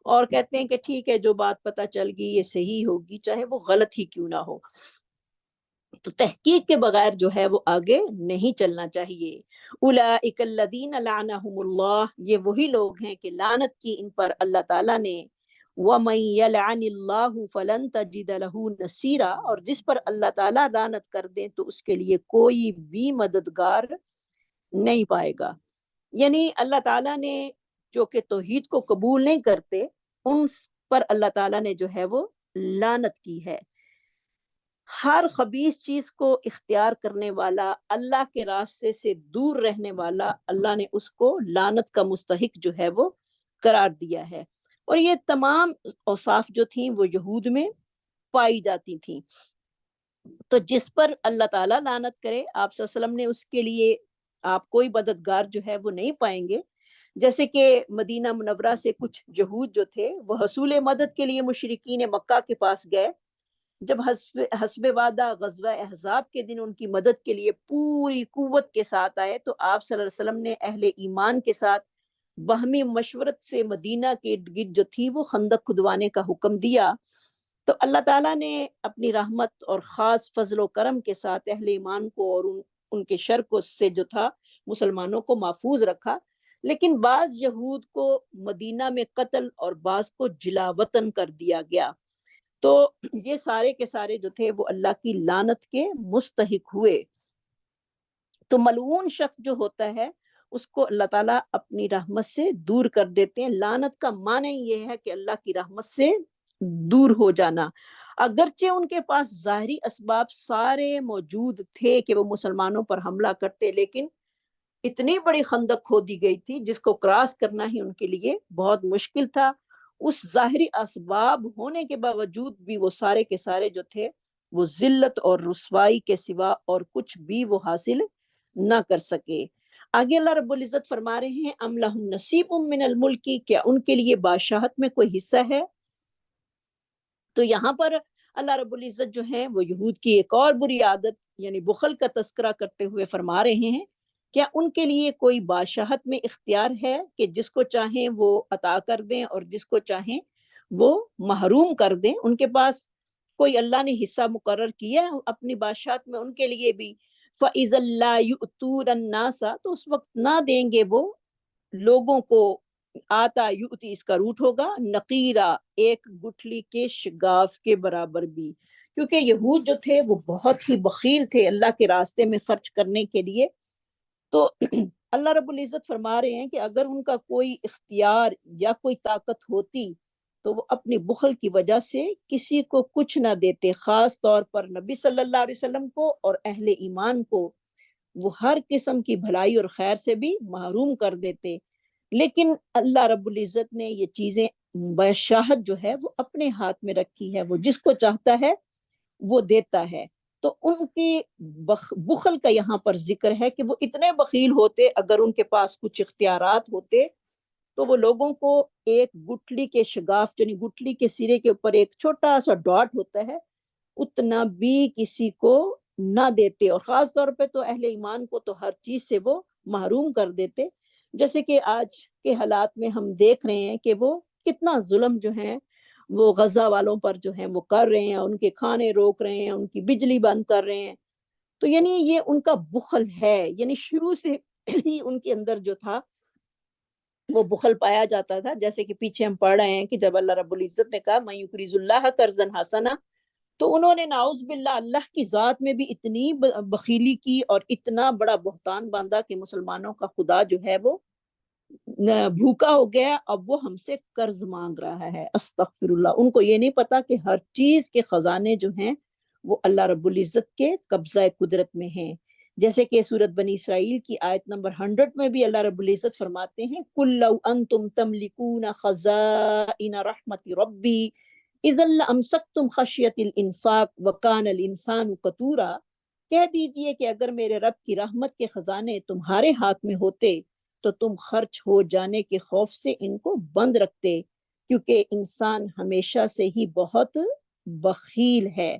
اور کہتے ہیں کہ ٹھیک ہے، جو بات پتہ چل گئی یہ صحیح ہوگی، چاہے وہ غلط ہی کیوں نہ ہو۔ تو تحقیق کے بغیر جو ہے وہ آگے نہیں چلنا چاہیے۔ اولئک الذین لعنہم اللہ، یہ وہی لوگ ہیں کہ لعنت کی ان پر اللہ تعالیٰ نے۔ ومن یلعن اللہ فلن تجد له نصیرا، اور جس پر اللہ تعالیٰ لعنت کر دیں تو اس کے لیے کوئی بھی مددگار نہیں پائے گا۔ یعنی اللہ تعالیٰ نے جو کہ توحید کو قبول نہیں کرتے ان پر اللہ تعالیٰ نے جو ہے وہ لعنت کی ہے۔ ہر خبیث چیز کو اختیار کرنے والا، اللہ کے راستے سے دور رہنے والا، اللہ نے اس کو لعنت کا مستحق جو ہے وہ قرار دیا ہے۔ اور یہ تمام اوصاف جو تھیں وہ یہود میں پائی جاتی تھیں۔ تو جس پر اللہ تعالیٰ لعنت کرے، آپ صلی اللہ علیہ وسلم نے اس کے لیے آپ کوئی مددگار جو ہے وہ نہیں پائیں گے۔ جیسے کہ مدینہ منورہ سے کچھ یہود جو تھے وہ حصول مدد کے لیے مشرکین مکہ کے پاس گئے، جب حسب وعدہ غزوہ احزاب کے دن ان کی مدد کے لیے پوری قوت کے ساتھ آئے، تو آپ صلی اللہ علیہ وسلم نے اہل ایمان کے ساتھ باہمی مشورت سے مدینہ کے ارد گرد جو تھی وہ خندق کھدوانے کا حکم دیا۔ تو اللہ تعالیٰ نے اپنی رحمت اور خاص فضل و کرم کے ساتھ اہل ایمان کو اور ان کے شر کو سے جو تھا مسلمانوں کو محفوظ رکھا، لیکن بعض یہود کو مدینہ میں قتل اور بعض کو جلا وطن کر دیا گیا۔ تو یہ سارے کے سارے جو تھے وہ اللہ کی لعنت کے مستحق ہوئے۔ تو ملعون شخص جو ہوتا ہے اس کو اللہ تعالیٰ اپنی رحمت سے دور کر دیتے ہیں۔ لعنت کا معنی یہ ہے کہ اللہ کی رحمت سے دور ہو جانا۔ اگرچہ ان کے پاس ظاہری اسباب سارے موجود تھے کہ وہ مسلمانوں پر حملہ کرتے، لیکن اتنی بڑی خندق کھودی گئی تھی جس کو کراس کرنا ہی ان کے لیے بہت مشکل تھا۔ اس ظاہری اسباب ہونے کے باوجود بھی وہ سارے کے سارے جو تھے وہ ذلت اور رسوائی کے سوا اور کچھ بھی وہ حاصل نہ کر سکے۔ آگے اللہ رب العزت فرما رہے ہیں ام لہم نصیب من الملک، کیا ان کے لیے بادشاہت میں کوئی حصہ ہے؟ تو یہاں پر اللہ رب العزت جو ہے وہ یہود کی ایک اور بری عادت یعنی بخل کا تذکرہ کرتے ہوئے فرما رہے ہیں کیا ان کے لیے کوئی بادشاہت میں اختیار ہے کہ جس کو چاہیں وہ عطا کر دیں اور جس کو چاہیں وہ محروم کر دیں؟ ان کے پاس کوئی اللہ نے حصہ مقرر کیا ہے اپنی بادشاہت میں ان کے لیے بھی؟ فَإِذَا لَا يُؤْتُونَ النَّاسَ، تو اس وقت نہ دیں گے وہ لوگوں کو، آتا یؤتی اس کا روٹ ہوگا نقیرہ، ایک گٹھلی کے شگاف کے برابر بھی، کیونکہ یہود جو تھے وہ بہت ہی بخیل تھے اللہ کے راستے میں خرچ کرنے کے لیے۔ تو اللہ رب العزت فرما رہے ہیں کہ اگر ان کا کوئی اختیار یا کوئی طاقت ہوتی تو وہ اپنی بخل کی وجہ سے کسی کو کچھ نہ دیتے، خاص طور پر نبی صلی اللہ علیہ وسلم کو اور اہل ایمان کو وہ ہر قسم کی بھلائی اور خیر سے بھی محروم کر دیتے۔ لیکن اللہ رب العزت نے یہ چیزیں بشاہت جو ہے وہ اپنے ہاتھ میں رکھی ہے، وہ جس کو چاہتا ہے وہ دیتا ہے۔ تو ان کی بخل کا یہاں پر ذکر ہے کہ وہ اتنے بخیل ہوتے، اگر ان کے پاس کچھ اختیارات ہوتے تو وہ لوگوں کو ایک گٹھلی کے شگاف، یعنی گٹھلی کے سرے کے اوپر ایک چھوٹا سا ڈاٹ ہوتا ہے، اتنا بھی کسی کو نہ دیتے، اور خاص طور پہ تو اہل ایمان کو تو ہر چیز سے وہ محروم کر دیتے۔ جیسے کہ آج کے حالات میں ہم دیکھ رہے ہیں کہ وہ کتنا ظلم جو ہے وہ غزہ والوں پر جو ہے وہ کر رہے ہیں، ان کے کھانے روک رہے ہیں، ان کی بجلی بند کر رہے ہیں۔ تو یعنی یہ ان کا بخل ہے، یعنی شروع سے ہی ان کے اندر جو تھا وہ بخل پایا جاتا تھا۔ جیسے کہ پیچھے ہم پڑھ رہے ہیں کہ جب اللہ رب العزت نے کہا مَن یقرض اللہ قرضا حسنا، تو انہوں نے نعوذ باللہ اللہ کی ذات میں بھی اتنی بخیلی کی اور اتنا بڑا بہتان باندھا کہ مسلمانوں کا خدا جو ہے وہ بھوکا ہو گیا، اب وہ ہم سے قرض مانگ رہا ہے۔ استغفر اللہ۔ ان کو یہ نہیں پتا کہ ہر چیز کے خزانے جو ہیں وہ اللہ رب العزت کے قبضہ قدرت میں ہیں۔ جیسے کہ سورت بنی اسرائیل کی آیت نمبر 100 میں بھی اللہ رب العزت فرماتے ہیں قُل لَوْ أَنْتُمْ تَمْلِكُونَ خَزَائِنَ رَحْمَةِ رَبِّي إِذًا لَأَمْسَكْتُمْ خَشْيَةَ الْإِنفَاقِ وَكَانَ الْإِنسَانُ قَتُورًا۔ کہہ دیجئے کہ اگر میرے رب کی رحمت کے خزانے تمہارے ہاتھ میں ہوتے تو تم خرچ ہو جانے کے خوف سے ان کو بند رکھتے، کیونکہ انسان ہمیشہ سے ہی بہت بخیل ہے۔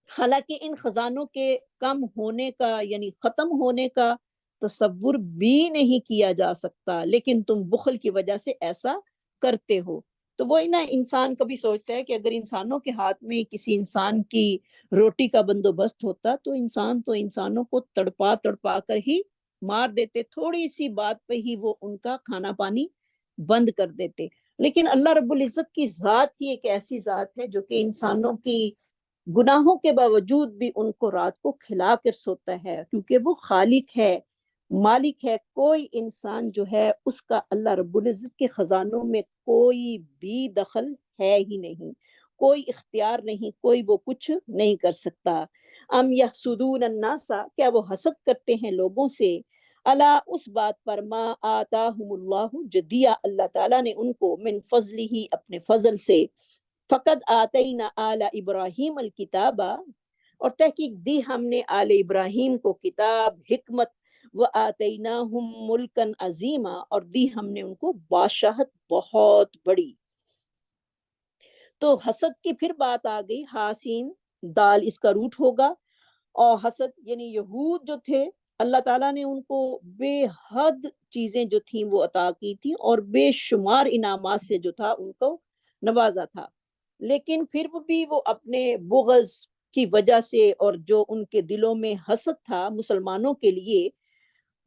حالانکہ ان خزانوں کے کم ہونے کا یعنی ختم ہونے کا تصور بھی نہیں کیا جا سکتا، لیکن تم بخل کی وجہ سے ایسا کرتے ہو۔ تو وہی نا، انسان کبھی سوچتا ہے کہ اگر انسانوں کے ہاتھ میں کسی انسان کی روٹی کا بندوبست ہوتا تو انسان تو انسانوں کو تڑپا تڑپا کر ہی مار دیتے، تھوڑی سی بات پہ ہی وہ ان کا کھانا پانی بند کر دیتے۔ لیکن اللہ رب العزت کی ذات ہی ایک ایسی ذات ہے جو کہ انسانوں کی گناہوں کے باوجود بھی ان کو رات کو کھلا کر سوتا ہے، کیونکہ وہ خالق ہے، مالک ہے۔ کوئی انسان جو ہے اس کا اللہ رب العزت کے خزانوں میں کوئی بھی دخل ہے ہی نہیں، کوئی اختیار نہیں، کوئی وہ کچھ نہیں کر سکتا۔ ام یحسدون الناس، کیا وہ حسد کرتے ہیں لوگوں سے، اللہ اس بات پر ما آتاہم اللہ، جو دیا اللہ تعالیٰ نے ان کو، من فضلہ اپنے فضل سے، فقد آتینا آل ابراہیم الکتاب، اور تحقیق دی ہم نے آل ابراہیم کو کتاب، حکمت، وآتیناہم ملکا عظیما، اور دی ہم نے ان کو بادشاہت بہت بڑی۔ تو حسد کی پھر بات آ گئی، حاسین دال اس کا روٹ ہوگا، اور حسد یعنی یہود جو تھے اللہ تعالیٰ نے ان کو بے حد چیزیں جو تھیں وہ عطا کی تھی، اور بے شمار انعامات سے جو تھا ان کو نوازا تھا، لیکن پھر بھی وہ اپنے بغض کی وجہ سے اور جو ان کے دلوں میں حسد تھا مسلمانوں کے لیے،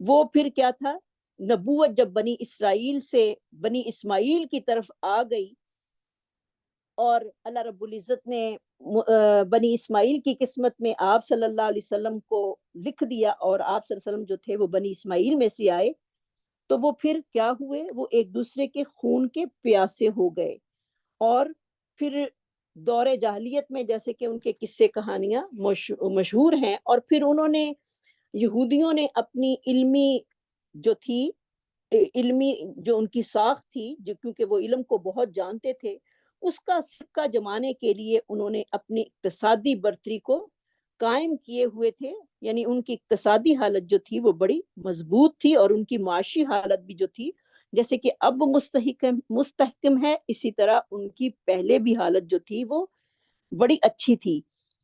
وہ پھر کیا تھا، نبوت جب بنی اسرائیل سے بنی اسماعیل کی طرف آ گئی اور اللہ رب العزت نے بنی اسماعیل کی قسمت میں آپ صلی اللہ علیہ وسلم کو لکھ دیا، اور آپ صلی اللہ علیہ وسلم جو تھے وہ بنی اسماعیل میں سے آئے، تو وہ پھر کیا ہوئے، وہ ایک دوسرے کے خون کے پیاسے ہو گئے، اور پھر دور جاہلیت میں جیسے کہ ان کے قصے کہانیاں مشہور ہیں، اور پھر انہوں نے یہودیوں نے اپنی علمی جو تھی، علمی جو ان کی ساخت تھی، جو کیونکہ وہ علم کو بہت جانتے تھے، اس کا سکہ جمانے کے لیے انہوں نے اپنی اقتصادی برتری کو قائم کیے ہوئے تھے، یعنی ان کی اقتصادی حالت جو تھی وہ بڑی مضبوط تھی، اور ان کی معاشی حالت بھی جو تھی جیسے کہ اب مستحکم ہے، اسی طرح ان کی پہلے بھی حالت جو تھی وہ بڑی اچھی تھی۔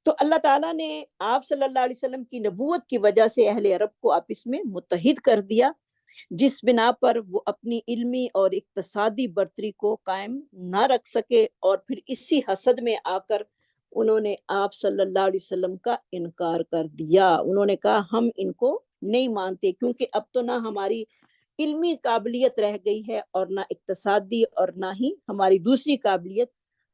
تو اللہ تعالیٰ نے آپ صلی اللہ علیہ وسلم کی نبوت کی وجہ سے اہل عرب کو آپس میں متحد کر دیا، جس بنا پر وہ اپنی علمی اور اقتصادی برتری کو قائم نہ رکھ سکے، اور پھر اسی حسد میں آ کر انہوں نے آپ صلی اللہ علیہ وسلم کا انکار کر دیا۔ انہوں نے کہا ہم ان کو نہیں مانتے، کیونکہ اب تو نہ ہماری علمی قابلیت رہ گئی ہے اور نہ اقتصادی اور نہ ہی ہماری دوسری قابلیت،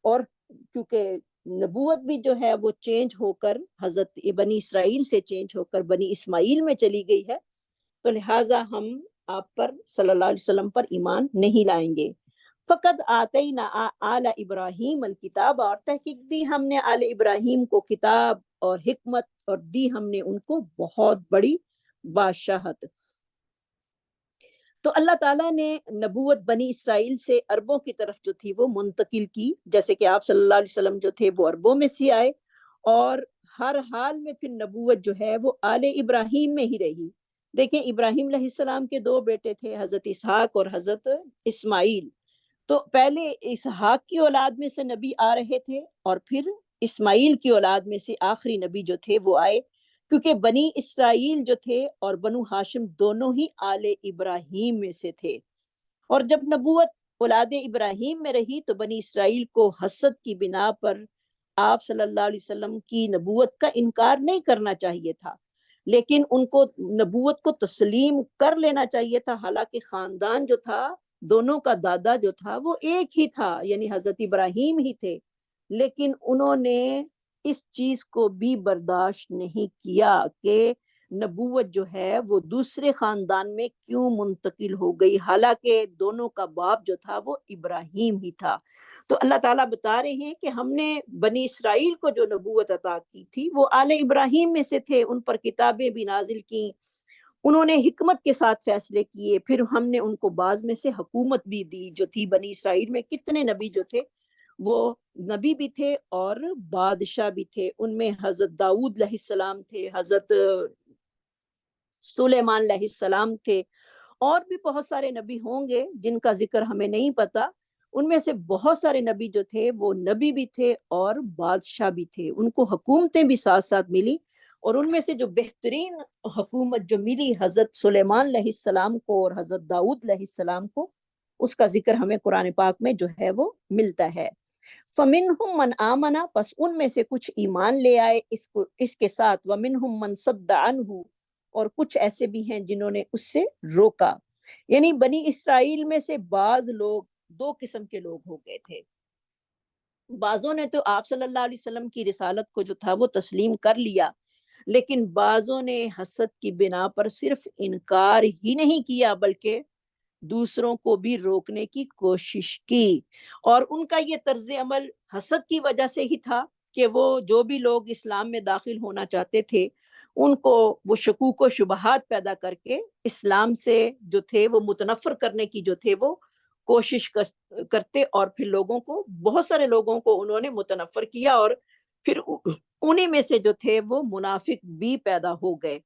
اور کیونکہ نبوت بھی جو ہے وہ چینج ہو کر حضرت بنی اسرائیل سے چینج ہو کر بنی اسماعیل میں چلی گئی ہے، تو لہٰذا ہم آپ پر صلی اللہ علیہ وسلم پر ایمان نہیں لائیں گے۔ فقط آتینا آل ابراہیم الکتاب، اور تحقیق دی ہم نے آل ابراہیم کو کتاب اور حکمت، اور دی ہم نے ان کو بہت بڑی بادشاہت۔ تو اللہ تعالیٰ نے نبوت بنی اسرائیل سے عربوں کی طرف جو تھی وہ منتقل کی، جیسے کہ آپ صلی اللہ علیہ وسلم جو تھے وہ عربوں میں سے آئے، اور ہر حال میں پھر نبوت جو ہے وہ آل ابراہیم میں ہی رہی۔ دیکھیں ابراہیم علیہ السلام کے دو بیٹے تھے، حضرت اسحاق اور حضرت اسماعیل۔ تو پہلے اسحاق کی اولاد میں سے نبی آ رہے تھے، اور پھر اسماعیل کی اولاد میں سے آخری نبی جو تھے وہ آئے، کیونکہ بنی اسرائیل جو تھے اور بنو ہاشم دونوں ہی آل ابراہیم میں سے تھے۔ اور جب نبوت اولاد ابراہیم میں رہی تو بنی اسرائیل کو حسد کی بنا پر آپ صلی اللہ علیہ وسلم کی نبوت کا انکار نہیں کرنا چاہیے تھا، لیکن ان کو نبوت کو تسلیم کر لینا چاہیے تھا، حالانکہ خاندان جو تھا، دونوں کا دادا جو تھا وہ ایک ہی تھا، یعنی حضرت ابراہیم ہی تھے، لیکن انہوں نے اس چیز کو بھی برداشت نہیں کیا کہ نبوت جو ہے وہ دوسرے خاندان میں کیوں منتقل ہو گئی، حالانکہ دونوں کا باپ جو تھا وہ ابراہیم ہی تھا۔ تو اللہ تعالیٰ بتا رہے ہیں کہ ہم نے بنی اسرائیل کو جو نبوت عطا کی تھی وہ آل ابراہیم میں سے تھے، ان پر کتابیں بھی نازل کی، انہوں نے حکمت کے ساتھ فیصلے کیے، پھر ہم نے ان کو بعض میں سے حکومت بھی دی جو تھی۔ بنی اسرائیل میں کتنے نبی جو تھے وہ نبی بھی تھے اور بادشاہ بھی تھے، ان میں حضرت داؤد علیہ السلام تھے، حضرت سلیمان علیہ السلام تھے، اور بھی بہت سارے نبی ہوں گے جن کا ذکر ہمیں نہیں پتا۔ ان میں سے بہت سارے نبی جو تھے وہ نبی بھی تھے اور بادشاہ بھی تھے، ان کو حکومتیں بھی ساتھ ساتھ ملی، اور ان میں سے جو بہترین حکومت جو ملی حضرت سلیمان علیہ السلام کو اور حضرت داؤد علیہ السلام کو، اس کا ذکر ہمیں قرآن پاک میں جو ہے وہ ملتا ہے۔ فَمِنْهُمْ مَنْ آمَنَ، پس ان میں سے کچھ ایمان لے آئے اس کے ساتھ، وَمِنْهُمْ مَنْ صَدَّ عَنْهُ، اور کچھ ایسے بھی ہیں جنہوں نے اس سے روکا۔ یعنی بنی اسرائیل میں سے بعض لوگ، دو قسم کے لوگ ہو گئے تھے، بعضوں نے تو آپ صلی اللہ علیہ وسلم کی رسالت کو جو تھا وہ تسلیم کر لیا، لیکن بعضوں نے حسد کی بنا پر صرف انکار ہی نہیں کیا بلکہ دوسروں کو بھی روکنے کی کوشش کی، اور ان کا یہ طرز عمل حسد کی وجہ سے ہی تھا کہ وہ جو بھی لوگ اسلام میں داخل ہونا چاہتے تھے ان کو وہ شکوک و شبہات پیدا کر کے اسلام سے جو تھے وہ متنفر کرنے کی جو تھے وہ کوشش کرتے، اور پھر لوگوں کو، بہت سارے لوگوں کو انہوں نے متنفر کیا، اور پھر انہی میں سے جو تھے وہ منافق بھی پیدا ہو گئے۔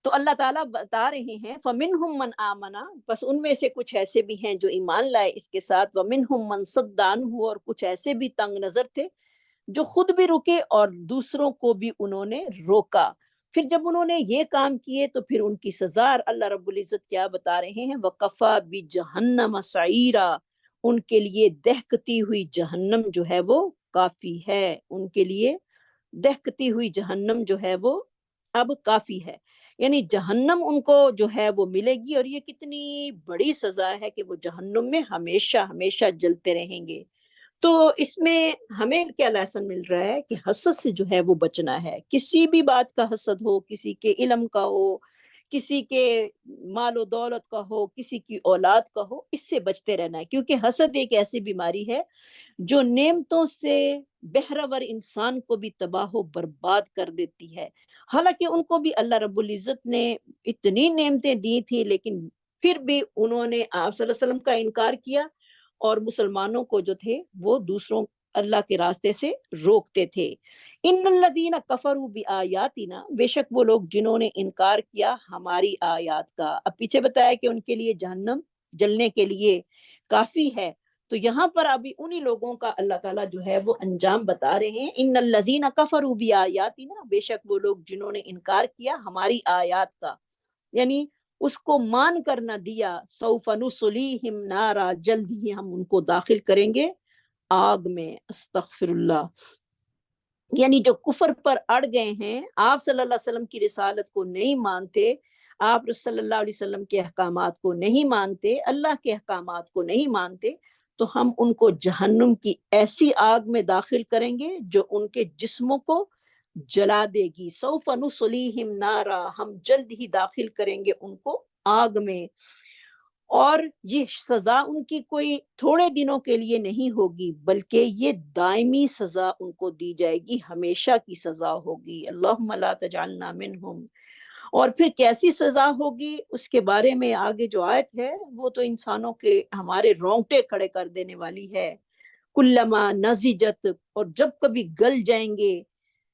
تو اللہ تعالیٰ بتا رہے ہیں فَمِنْهُمْ مَنْ آمَنَ، بس ان میں سے کچھ ایسے بھی ہیں جو ایمان لائے اس کے ساتھ، وَمِنْهُمْ مَنْ صَدَّ عَنْهُ، اور کچھ ایسے بھی تنگ نظر تھے جو خود بھی رکے اور دوسروں کو بھی انہوں نے روکا۔ پھر جب انہوں نے یہ کام کیے تو پھر ان کی سزا اللہ رب العزت کیا بتا رہے ہیں، وَقَفَى بِجَهَنَّمَ سَعِيرًا، ان کے لیے دہکتی ہوئی جہنم جو ہے وہ کافی ہے، ان کے لیے دہکتی ہوئی جہنم جو ہے وہ اب کافی ہے، یعنی جہنم ان کو جو ہے وہ ملے گی، اور یہ کتنی بڑی سزا ہے کہ وہ جہنم میں ہمیشہ ہمیشہ جلتے رہیں گے۔ تو اس میں ہمیں کیا لیسن مل رہا ہے کہ حسد سے جو ہے وہ بچنا ہے، کسی بھی بات کا حسد ہو، کسی کے علم کا ہو، کسی کے مال و دولت کا ہو، کسی کی اولاد کا ہو، اس سے بچتے رہنا ہے، کیونکہ حسد ایک ایسی بیماری ہے جو نعمتوں سے بہرور انسان کو بھی تباہ و برباد کر دیتی ہے۔ حالانکہ ان کو بھی اللہ رب العزت نے اتنی نعمتیں دی تھی، لیکن پھر بھی انہوں نے آپ صلی اللہ علیہ وسلم کا انکار کیا، اور مسلمانوں کو جو تھے وہ دوسروں اللہ کے راستے سے روکتے تھے۔ ان الذین کفروا بآیاتنا، بے شک وہ لوگ جنہوں نے انکار کیا ہماری آیات کا۔ اب پیچھے بتایا کہ ان کے لیے جہنم جلنے کے لیے کافی ہے، تو یہاں پر ابھی انہی لوگوں کا اللہ تعالیٰ جو ہے وہ انجام بتا رہے ہیں، ان الذین کفروا بآیاتنا، بے شک وہ لوگ جنہوں نے انکار کیا ہماری آیات کا، یعنی اس کو مان کر نہ دیا، سوف نصلیہم نارا، جلد ہی ہم ان کو داخل کریں گے آگ میں۔ استغفر اللہ، یعنی جو کفر پر اڑ گئے ہیں، آپ صلی اللہ علیہ وسلم کی رسالت کو نہیں مانتے، آپ صلی اللہ علیہ وسلم کے احکامات کو نہیں مانتے، اللہ کے احکامات کو نہیں مانتے، تو ہم ان کو جہنم کی ایسی آگ میں داخل کریں گے جو ان کے جسموں کو جلا دے گی. سوف نصلیہم نارا, ہم جلد ہی داخل کریں گے ان کو آگ میں. اور یہ سزا ان کی کوئی تھوڑے دنوں کے لیے نہیں ہوگی بلکہ یہ دائمی سزا ان کو دی جائے گی, ہمیشہ کی سزا ہوگی. اللہم لا تجعلنا منہم. اور پھر کیسی سزا ہوگی اس کے بارے میں آگے جو آیت ہے وہ تو انسانوں کے ہمارے رونگٹے کھڑے کر دینے والی ہے. کلما نضجت, اور جب کبھی گل جائیں گے,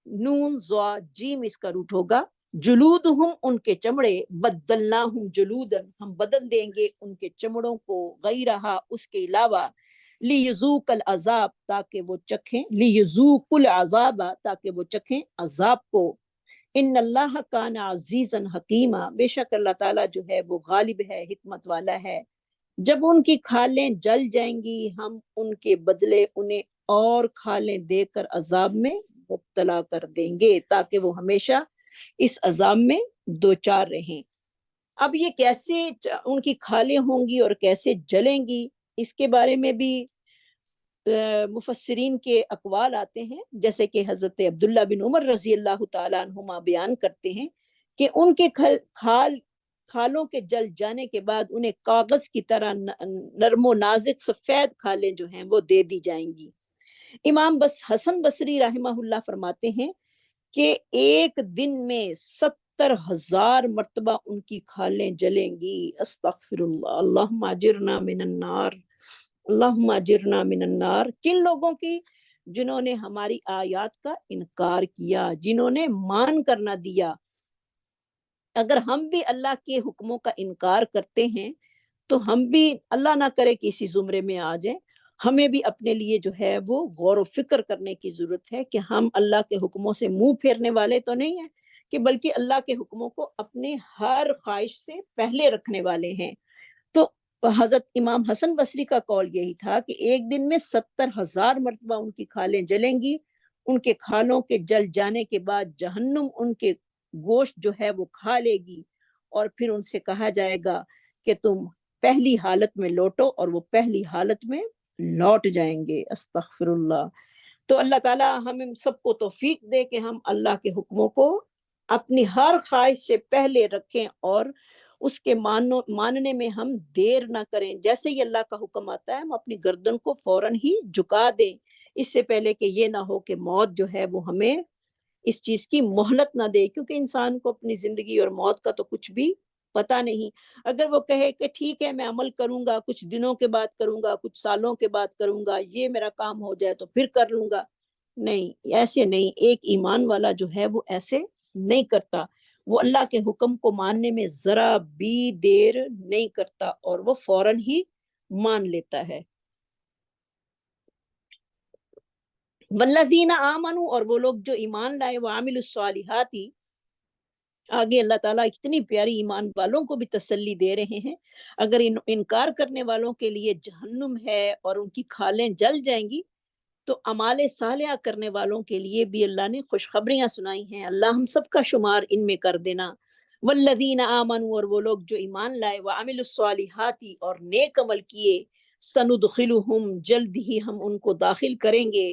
نون زوا جیم اس کا روٹ ہوگا, جلودہم ان کے چمڑے, بدلناہم جلودن ہم بدل دیں گے ان کے چمڑوں کو, غیرہا اس کے علاوہ, لیذوق العذاب تاکہ وہ چکھیں, لیذوق العذاب تاکہ وہ چکھیں عذاب کو. ان اللہ کان عزیزا حکیما, بے شک اللہ تعالیٰ جو ہے وہ غالب ہے, حکمت والا ہے. جب ان کی کھالیں جل جائیں گی ہم ان کے بدلے انہیں اور کھالیں دے کر عذاب میں مبتلا کر دیں گے تاکہ وہ ہمیشہ اس عذاب میں دوچار رہیں. اب یہ کیسے ان کی کھالیں ہوں گی اور کیسے جلیں گی, اس کے بارے میں بھی مفسرین کے اقوال آتے ہیں, جیسے کہ حضرت عبداللہ بن عمر رضی اللہ تعالیٰ عنہما بیان کرتے ہیں کہ ان کے کھالوں کے جل جانے کے بعد انہیں کاغذ کی طرح نرم و نازک سفید کھالیں جو ہیں وہ دے دی جائیں گی. امام حسن بصری رحمہ اللہ فرماتے ہیں کہ ایک دن میں 70,000 مرتبہ ان کی کھالیں جلیں گی. استغفر اللہ, اللہم اجرنا من النار, اللہم اجرنا من النار. کن لوگوں کی؟ جنہوں نے ہماری آیات کا انکار کیا, جنہوں نے مان کر نہ دیا. اگر ہم بھی اللہ کے حکموں کا انکار کرتے ہیں تو ہم بھی, اللہ نہ کرے کسی زمرے میں آ جائیں, ہمیں بھی اپنے لیے جو ہے وہ غور و فکر کرنے کی ضرورت ہے کہ ہم اللہ کے حکموں سے منہ پھیرنے والے تو نہیں ہیں, کہ بلکہ اللہ کے حکموں کو اپنے ہر خواہش سے پہلے رکھنے والے ہیں. تو حضرت امام حسن بصری کا قول یہی تھا کہ ایک دن میں 70,000 مرتبہ ان کی کھالیں جلیں گی. ان کے کھالوں کے جل جانے کے بعد جہنم ان کے گوشت جو ہے وہ کھا لے گی, اور پھر ان سے کہا جائے گا کہ تم پہلی حالت میں لوٹو, اور وہ پہلی حالت میں لوٹ جائیں گے. استغفر اللہ. تو اللہ تعالیٰ ہمیں سب کو توفیق دے کہ ہم اللہ کے حکموں کو اپنی ہر خواہش سے پہلے رکھیں اور اس کے ماننے میں ہم دیر نہ کریں. جیسے ہی اللہ کا حکم آتا ہے ہم اپنی گردن کو فوراً ہی جھکا دیں, اس سے پہلے کہ یہ نہ ہو کہ موت جو ہے وہ ہمیں اس چیز کی مہلت نہ دے, کیونکہ انسان کو اپنی زندگی اور موت کا تو کچھ بھی پتہ نہیں. اگر وہ کہے کہ ٹھیک ہے میں عمل کروں گا, کچھ دنوں کے بعد کروں گا, کچھ سالوں کے بعد کروں گا, یہ میرا کام ہو جائے تو پھر کر لوں گا, نہیں, ایسے نہیں. ایک ایمان والا جو ہے وہ ایسے نہیں کرتا, وہ اللہ کے حکم کو ماننے میں ذرا بھی دیر نہیں کرتا اور وہ فوراً ہی مان لیتا ہے. والذین آمنوا, اور وہ لوگ جو ایمان لائے, وعملوا الصالحات, آگے اللہ تعالیٰ اتنی پیاری ایمان والوں کو بھی تسلی دے رہے ہیں. اگر انکار کرنے والوں کے لیے جہنم ہے اور ان کی کھالیں جل جائیں گی, تو اعمال صالحہ کرنے والوں کے لیے بھی اللہ نے خوشخبریاں سنائی ہیں. اللہ ہم سب کا شمار ان میں کر دینا. والذین آمنوا, اور وہ لوگ جو ایمان لائے, وعملوا الصالحات, اور نیک عمل کیے, سندخلہم, جلد ہی ہم ان کو داخل کریں گے,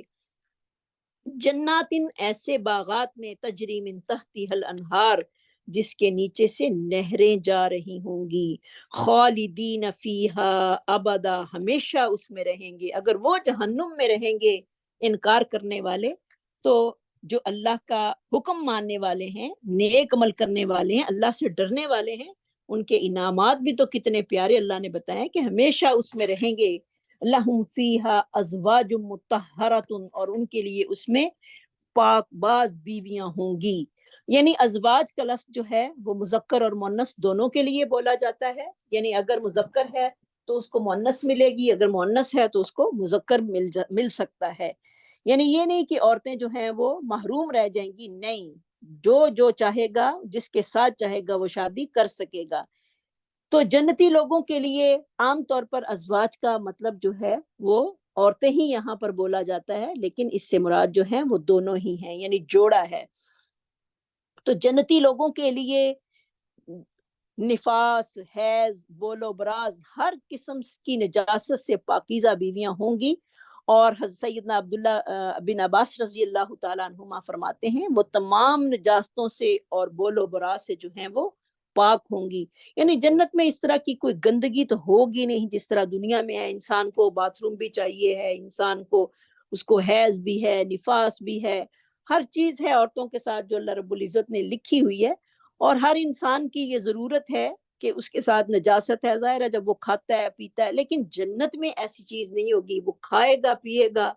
جنات, ایسے باغات میں, تجری من تحتها الانہار, جس کے نیچے سے نہریں جا رہی ہوں گی, خالدین فیہا ابدا, ہمیشہ اس میں رہیں گے. اگر وہ جہنم میں رہیں گے انکار کرنے والے, تو جو اللہ کا حکم ماننے والے ہیں, نیک عمل کرنے والے ہیں, اللہ سے ڈرنے والے ہیں, ان کے انعامات بھی تو کتنے پیارے. اللہ نے بتایا کہ ہمیشہ اس میں رہیں گے. لہم فیہا ازواج مطہرۃ, اور ان کے لیے اس میں پاک باز بیویاں ہوں گی. یعنی ازواج کا لفظ جو ہے وہ مذکر اور مؤنث دونوں کے لیے بولا جاتا ہے. یعنی اگر مذکر ہے تو اس کو مؤنث ملے گی, اگر مؤنث ہے تو اس کو مذکر مل سکتا ہے. یعنی یہ نہیں کہ عورتیں جو ہیں وہ محروم رہ جائیں گی, نہیں, جو چاہے گا, جس کے ساتھ چاہے گا وہ شادی کر سکے گا. تو جنتی لوگوں کے لیے عام طور پر ازواج کا مطلب جو ہے وہ عورتیں ہی یہاں پر بولا جاتا ہے, لیکن اس سے مراد جو ہیں وہ دونوں ہی ہیں, یعنی جوڑا ہے. تو جنتی لوگوں کے لیے نفاس, حیض, بول و براز, ہر قسم کی نجاست سے پاکیزہ بیویاں ہوں گی, اور حضرت سیدنا عبداللہ بن عباس رضی اللہ تعالیٰ عنہما فرماتے ہیں وہ تمام نجاستوں سے اور بول و براز سے جو ہیں وہ پاک ہوں گی. یعنی جنت میں اس طرح کی کوئی گندگی تو ہوگی نہیں جس طرح دنیا میں ہے. انسان کو باتھ روم بھی چاہیے ہے، انسان کو اس کو حیض بھی ہے، نفاس بھی ہے، ہر چیز ہے عورتوں کے ساتھ جو اللہ رب العزت نے لکھی ہوئی ہے، اور ہر انسان کی یہ ضرورت ہے کہ اس کے ساتھ نجاست ہے. ظاہر ہے جب وہ کھاتا ہے پیتا ہے، لیکن جنت میں ایسی چیز نہیں ہوگی. وہ کھائے گا پیے گا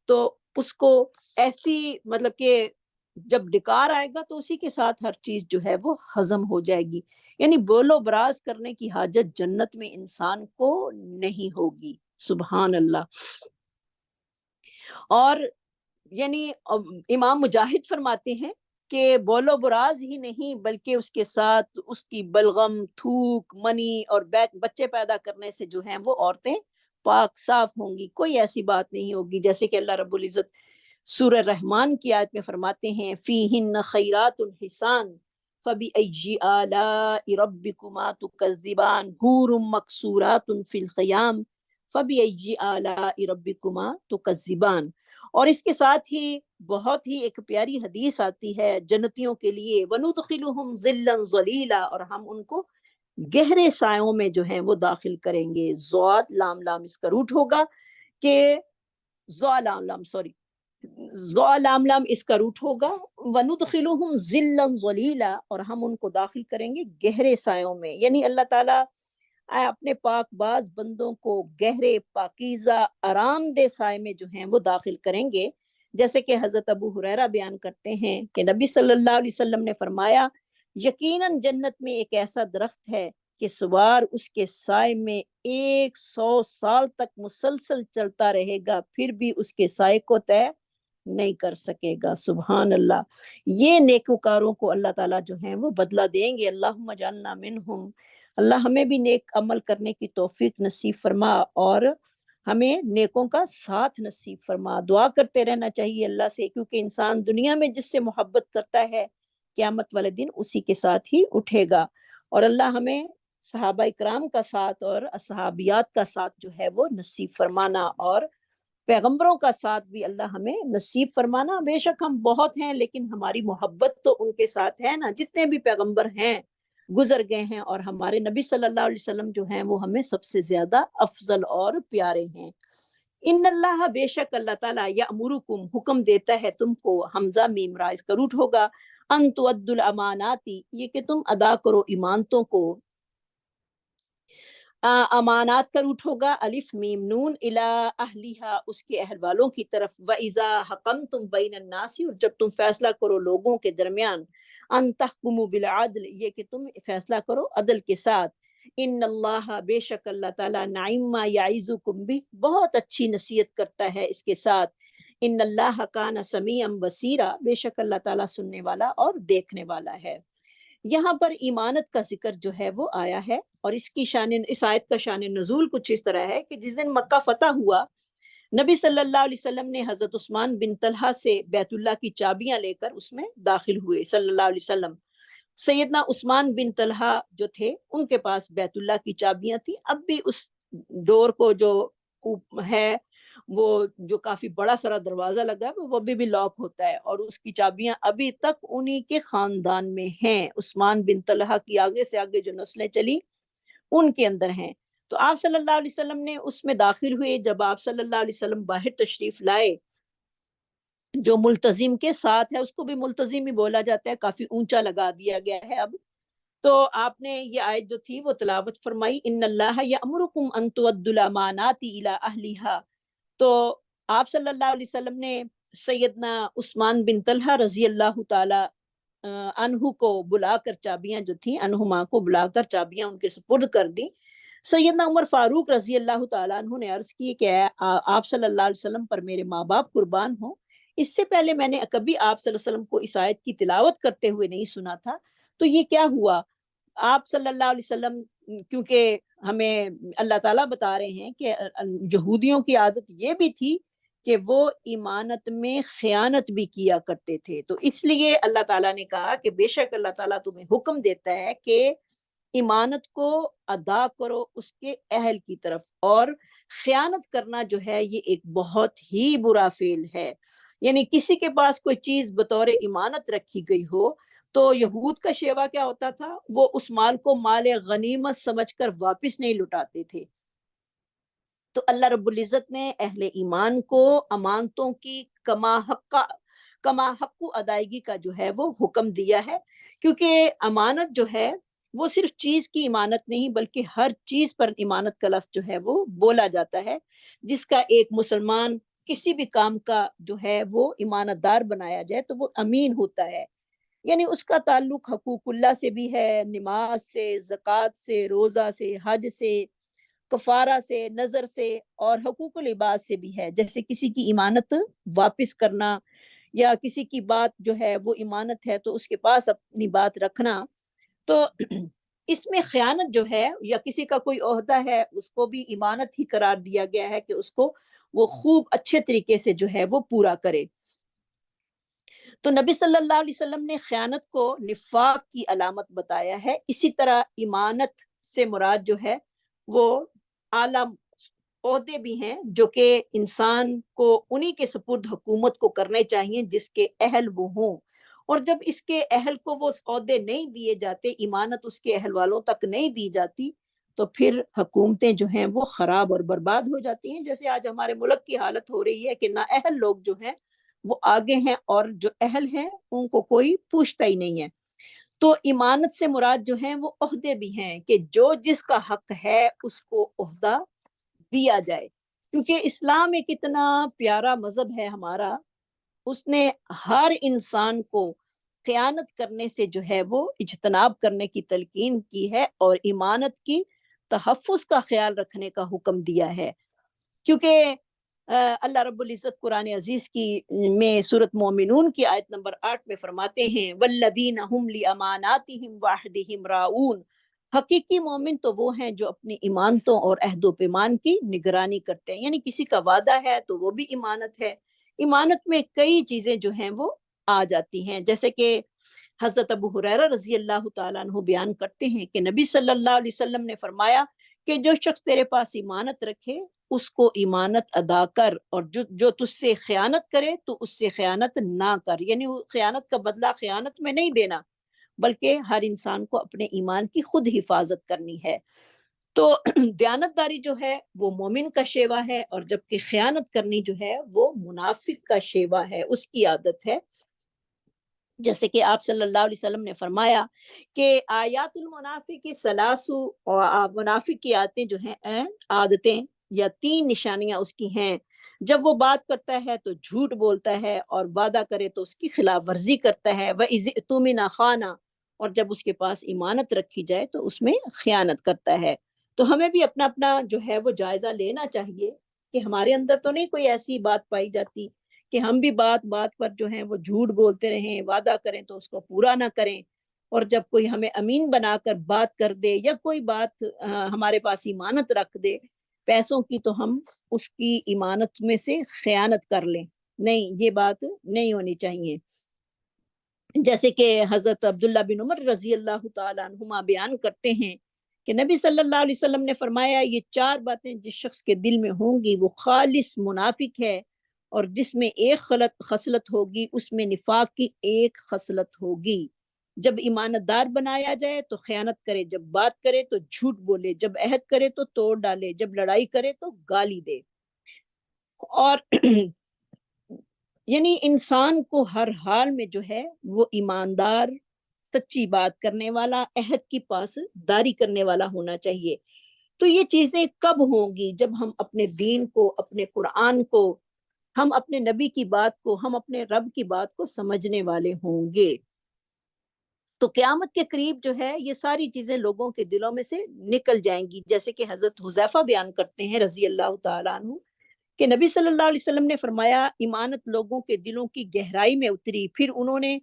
تو اس کو ایسی مطلب کہ جب ڈکار آئے گا تو اسی کے ساتھ ہر چیز جو ہے وہ ہضم ہو جائے گی. یعنی بول و براز کرنے کی حاجت جنت میں انسان کو نہیں ہوگی. سبحان اللہ. اور یعنی امام مجاہد فرماتے ہیں کہ بول و براز ہی نہیں بلکہ اس کے ساتھ اس کی بلغم، تھوک، منی اور بچے پیدا کرنے سے جو ہیں وہ عورتیں پاک صاف ہوں گی. کوئی ایسی بات نہیں ہوگی جیسے کہ اللہ رب العزت سورہ رحمان کی آیت میں فرماتے ہیں فیہن خیرات حسان فبأی آلاء ربکما تکذبان حور مقصورات فی الخیام فبأی آلاء ربکما تکذبان. اور اس کے ساتھ ہی بہت ہی ایک پیاری حدیث آتی ہے جنتیوں کے لیے وَنُدْخِلُهُمْ ظِلًّا ظَلِيلًا، اور ہم ان کو گہرے سایوں میں جو ہیں وہ داخل کریں گے. ضاد لام لام اس کا روٹ ہوگا کہ ضا لام لام سوری ضا لام لام اس کا روٹ ہوگا وَنُدْخِلُهُمْ ظِلًّا ظَلِيلًا، اور ہم ان کو داخل کریں گے گہرے سایوں میں. یعنی اللہ تعالیٰ اپنے پاک باز بندوں کو گہرے پاکیزہ آرام دہ سائے میں جو ہیں وہ داخل کریں گے. جیسے کہ حضرت ابو ہریرہ بیان کرتے ہیں کہ نبی صلی اللہ علیہ وسلم نے فرمایا یقیناً جنت میں ایک ایسا درخت ہے کہ سوار اس کے سائے میں 100 سال تک مسلسل چلتا رہے گا پھر بھی اس کے سائے کو طے نہیں کر سکے گا. سبحان اللہ. یہ نیکوکاروں کو اللہ تعالیٰ جو ہیں وہ بدلہ دیں گے. اللہم اجعلنا منہم. اللہ ہمیں بھی نیک عمل کرنے کی توفیق نصیب فرما اور ہمیں نیکوں کا ساتھ نصیب فرما. دعا کرتے رہنا چاہیے اللہ سے، کیونکہ انسان دنیا میں جس سے محبت کرتا ہے قیامت والے دن اسی کے ساتھ ہی اٹھے گا. اور اللہ ہمیں صحابہ اکرام کا ساتھ اور اصحابیات کا ساتھ جو ہے وہ نصیب فرمانا، اور پیغمبروں کا ساتھ بھی اللہ ہمیں نصیب فرمانا. بے شک ہم بہت ہیں لیکن ہماری محبت تو ان کے ساتھ ہے نا. جتنے بھی پیغمبر ہیں گزر گئے ہیں، اور ہمارے نبی صلی اللہ علیہ وسلم جو ہیں وہ ہمیں سب سے زیادہ افضل اور پیارے ہیں. ان اللہ، بے شک اللہ تعالیٰ، یامرکم، حکم دیتا ہے تم کو، حمزہ میم را اس کا روٹ ہوگا، ان تؤدوا الاماناتی، یہ کہ تم ادا کرو ایمانتوں کو. امانات کا روٹ ہوگا الف میم نون، الی اہلیہا، اس کے اہل والوں کی طرف، واذا حکمتم بین الناس، اور جب تم فیصلہ کرو لوگوں کے درمیان، ان تحکموا بالعدل، یہ کہ تم فیصلہ کرو عدل کے ساتھ. ان اللہ، بے شک اللہ تعالیٰ، نعم ما یعظکم بہ، بہت اچھی نصیحت کرتا ہے اس کے ساتھ. ان اللہ کان سمیعا بصیرا، بے شک اللہ تعالیٰ سننے والا اور دیکھنے والا ہے. یہاں پر ایمانت کا ذکر جو ہے وہ آیا ہے، اور اس آیت کا شان نزول کچھ اس طرح ہے کہ جس دن مکہ فتح ہوا، نبی صلی اللہ علیہ وسلم نے حضرت عثمان بن طلحہ سے بیت اللہ کی چابیاں لے کر اس میں داخل ہوئے صلی اللہ علیہ وسلم. سیدنا عثمان بن طلحہ جو تھے ان کے پاس بیت اللہ کی چابیاں تھیں. اب بھی اس ڈور کو جو ہے وہ جو کافی بڑا سارا دروازہ لگا ہے وہ بھی لاک ہوتا ہے، اور اس کی چابیاں ابھی تک انہی کے خاندان میں ہیں. عثمان بن طلحہ کی آگے سے آگے جو نسلیں چلی ان کے اندر ہیں. تو آپ صلی اللہ علیہ وسلم نے اس میں داخل ہوئے. جب آپ صلی اللہ علیہ وسلم باہر تشریف لائے، جو ملتزم کے ساتھ ہے اس کو بھی ملتزم ہی بولا جاتا ہے، کافی اونچا لگا دیا گیا ہے اب. تو آپ نے یہ آیت جو تھی وہ تلاوت فرمائی، ان اللہ یامرکم ان تؤدوا الامانات الی اہلیہا. تو آپ صلی اللہ علیہ وسلم نے سیدنا عثمان بن طلحہ رضی اللہ تعالی عنہ کو بلا کر چابیاں جو تھیں، عنہما کو بلا کر چابیاں ان کے سپرد کر دی. سیدنا عمر فاروق رضی اللہ تعالیٰ عنہ نے عرض کی کہ آپ صلی اللہ علیہ وسلم پر میرے ماں باپ قربان ہوں، اس سے پہلے میں نے کبھی آپ صلی اللہ علیہ وسلم کو اس آیت کی تلاوت کرتے ہوئے نہیں سنا تھا. تو یہ کیا ہوا؟ آپ صلی اللہ علیہ وسلم، کیونکہ ہمیں اللہ تعالیٰ بتا رہے ہیں کہ یہودیوں کی عادت یہ بھی تھی کہ وہ ایمانت میں خیانت بھی کیا کرتے تھے. تو اس لیے اللہ تعالیٰ نے کہا کہ بے شک اللہ تعالیٰ تمہیں حکم دیتا ہے کہ ایمانت کو ادا کرو اس کے اہل کی طرف، اور خیانت کرنا جو ہے یہ ایک بہت ہی برا فعل ہے۔ یعنی کسی کے پاس کوئی چیز بطور ایمانت رکھی گئی ہو تو یہود کا شیوا کیا ہوتا تھا، وہ اس مال کو مال غنیمت سمجھ کر واپس نہیں لٹاتے تھے۔ تو اللہ رب العزت نے اہل ایمان کو امانتوں کی کما حق ادائیگی کا جو ہے وہ حکم دیا ہے، کیونکہ امانت جو ہے وہ صرف چیز کی امانت نہیں بلکہ ہر چیز پر امانت کا لفظ جو ہے وہ بولا جاتا ہے۔ جس کا ایک مسلمان کسی بھی کام کا جو ہے وہ امانت دار بنایا جائے تو وہ امین ہوتا ہے، یعنی اس کا تعلق حقوق اللہ سے بھی ہے، نماز سے، زکوٰۃ سے، روزہ سے، حج سے، کفارہ سے، نظر سے، اور حقوق العباد سے بھی ہے، جیسے کسی کی امانت واپس کرنا، یا کسی کی بات جو ہے وہ امانت ہے تو اس کے پاس اپنی بات رکھنا۔ تو اس میں خیانت جو ہے، یا کسی کا کوئی عہدہ ہے اس کو بھی امانت ہی قرار دیا گیا ہے کہ اس کو وہ خوب اچھے طریقے سے جو ہے وہ پورا کرے۔ تو نبی صلی اللہ علیہ وسلم نے خیانت کو نفاق کی علامت بتایا ہے۔ اسی طرح ایمانت سے مراد جو ہے وہ اعلیٰ عہدے بھی ہیں جو کہ انسان کو انہی کے سپرد حکومت کو کرنے چاہیے جس کے اہل وہ ہوں، اور جب اس کے اہل کو وہ عہدے نہیں دیے جاتے، ایمانت اس کے اہل والوں تک نہیں دی جاتی، تو پھر حکومتیں جو ہیں وہ خراب اور برباد ہو جاتی ہیں، جیسے آج ہمارے ملک کی حالت ہو رہی ہے کہ نااہل لوگ جو ہیں وہ آگے ہیں اور جو اہل ہیں ان کو کوئی پوچھتا ہی نہیں ہے۔ تو ایمانت سے مراد جو ہیں وہ عہدے بھی ہیں کہ جو جس کا حق ہے اس کو عہدہ دیا جائے، کیونکہ اسلام ایک اتنا پیارا مذہب ہے ہمارا، اس نے ہر انسان کو خیانت کرنے سے جو ہے وہ اجتناب کرنے کی تلقین کی ہے، اور ایمانت کی تحفظ کا خیال رکھنے کا حکم دیا ہے، کیونکہ اللہ رب العزت قرآن عزیز کی میں سورۃ مومنون کی آیت نمبر 8 میں فرماتے ہیں والذین هم لاماناتهم وعہدہم راعون، حقیقی مومن تو وہ ہیں جو اپنی ایمانتوں اور عہد و پیمان کی نگرانی کرتے ہیں، یعنی کسی کا وعدہ ہے تو وہ بھی ایمانت ہے۔ ایمانت میں کئی چیزیں جو ہیں وہ آ جاتی ہیں، جیسے کہ حضرت ابو ہریرہ رضی اللہ تعالیٰ عنہ بیان کرتے ہیں کہ نبی صلی اللہ علیہ وسلم نے فرمایا کہ جو شخص تیرے پاس ایمانت رکھے اس کو ایمانت ادا کر، اور جو تجھ سے خیانت کرے تو اس سے خیانت نہ کر، یعنی وہ خیانت کا بدلہ خیانت میں نہیں دینا، بلکہ ہر انسان کو اپنے ایمان کی خود حفاظت کرنی ہے۔ تو دیانت داری جو ہے وہ مومن کا شیوا ہے، اور جبکہ خیانت کرنی جو ہے وہ منافق کا شیوا ہے، اس کی عادت ہے۔ جیسے کہ آپ صلی اللہ علیہ وسلم نے فرمایا کہ آیات المنافق سلاسو، اور منافق کی عادتیں جو ہیں عادتیں یا 3 نشانیاں اس کی ہیں، جب وہ بات کرتا ہے تو جھوٹ بولتا ہے، اور وعدہ کرے تو اس کی خلاف ورزی کرتا ہے، وَإِذِ اؤْتُمِنَ خَانَ، اور جب اس کے پاس ایمانت رکھی جائے تو اس میں خیانت کرتا ہے۔ تو ہمیں بھی اپنا اپنا جو ہے وہ جائزہ لینا چاہیے کہ ہمارے اندر تو نہیں کوئی ایسی بات پائی جاتی کہ ہم بھی بات بات پر جو ہیں وہ جھوٹ بولتے رہیں، وعدہ کریں تو اس کو پورا نہ کریں، اور جب کوئی ہمیں امین بنا کر بات کر دے یا کوئی بات ہمارے پاس ایمانت رکھ دے پیسوں کی، تو ہم اس کی ایمانت میں سے خیانت کر لیں۔ نہیں، یہ بات نہیں ہونی چاہیے۔ جیسے کہ حضرت عبداللہ بن عمر رضی اللہ تعالیٰ عنہما بیان کرتے ہیں کہ نبی صلی اللہ علیہ وسلم نے فرمایا یہ 4 باتیں جس شخص کے دل میں ہوں گی وہ خالص منافق ہے، اور جس میں ایک خصلت ہوگی اس میں نفاق کی ایک خصلت ہوگی۔ جب ایمانت دار بنایا جائے تو خیانت کرے، جب بات کرے تو جھوٹ بولے، جب عہد کرے تو توڑ ڈالے، جب لڑائی کرے تو گالی دے۔ اور یعنی انسان کو ہر حال میں جو ہے وہ ایماندار، سچی بات کرنے والا، عہد کی پاس داری کرنے والا ہونا چاہیے۔ تو یہ چیزیں کب ہوں گی؟ جب ہم اپنے دین کو، اپنے قرآن کو، ہم اپنے نبی کی بات کو، ہم اپنے رب کی بات کو سمجھنے والے ہوں گے۔ تو قیامت کے قریب جو ہے یہ ساری چیزیں لوگوں کے دلوں میں سے نکل جائیں گی، جیسے کہ حضرت حذیفہ بیان کرتے ہیں رضی اللہ تعالیٰ عنہ کہ نبی صلی اللہ علیہ وسلم نے فرمایا ایمانت لوگوں کے دلوں کی گہرائی میں اتری، پھر انہوں نے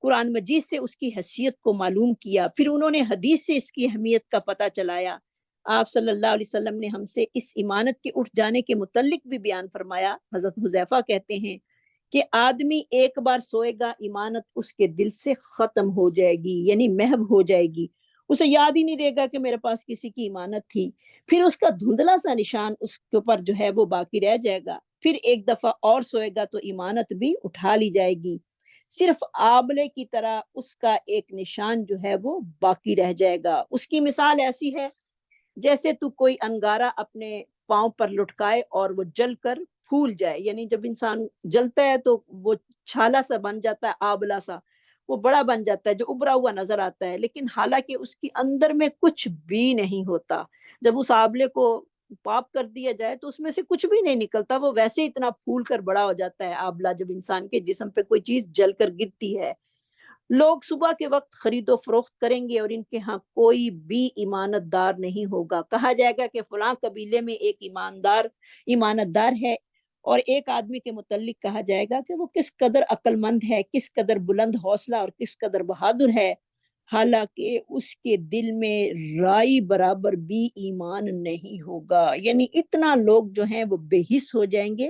قرآن مجید سے اس کی حیثیت کو معلوم کیا، پھر انہوں نے حدیث سے اس کی اہمیت کا پتہ چلایا۔ آپ صلی اللہ علیہ وسلم نے ہم سے اس ایمانت کے اٹھ جانے کے متعلق بھی بیان فرمایا۔ حضرت حذیفہ کہتے ہیں کہ آدمی ایک بار سوئے گا ایمانت اس کے دل سے ختم ہو جائے گی، یعنی محو ہو جائے گی، اسے یاد ہی نہیں رہے گا کہ میرے پاس کسی کی امانت تھی، پھر اس کا دھندلا سا نشان اس کے اوپر جو ہے وہ باقی رہ جائے گا، پھر ایک دفعہ اور سوئے گا تو امانت بھی اٹھا لی جائے گی، صرف آبلے کی طرح اس کا ایک نشان جو ہے وہ باقی رہ جائے گا۔ اس کی مثال ایسی ہے جیسے تو کوئی انگارہ اپنے پاؤں پر لٹکائے اور وہ جل کر پھول جائے، یعنی جب انسان جلتا ہے تو وہ چھالا سا بن جاتا ہے، آبلا سا، وہ بڑا بن جاتا ہے جو ابھرا ہوا نظر آتا ہے، لیکن حالانکہ اس کی اندر میں کچھ بھی نہیں ہوتا۔ جب اس آبلے کو پاپ کر دیا جائے تو اس میں سے کچھ بھی نہیں نکلتا، وہ ویسے ہی اتنا پھول کر بڑا ہو جاتا ہے آبلہ جب انسان کے جسم پہ کوئی چیز جل کر گرتی ہے۔ لوگ صبح کے وقت خرید و فروخت کریں گے اور ان کے ہاں کوئی بھی ایمانت دار نہیں ہوگا، کہا جائے گا کہ فلاں قبیلے میں ایک ایمانت دار ہے، اور ایک آدمی کے متعلق کہا جائے گا کہ وہ کس قدر عقل مند ہے، کس قدر بلند حوصلہ اور کس قدر بہادر ہے، حالانکہ اس کے دل میں رائی برابر بھی ایمان نہیں ہوگا۔ یعنی اتنا لوگ جو ہیں وہ بے حس ہو جائیں گے،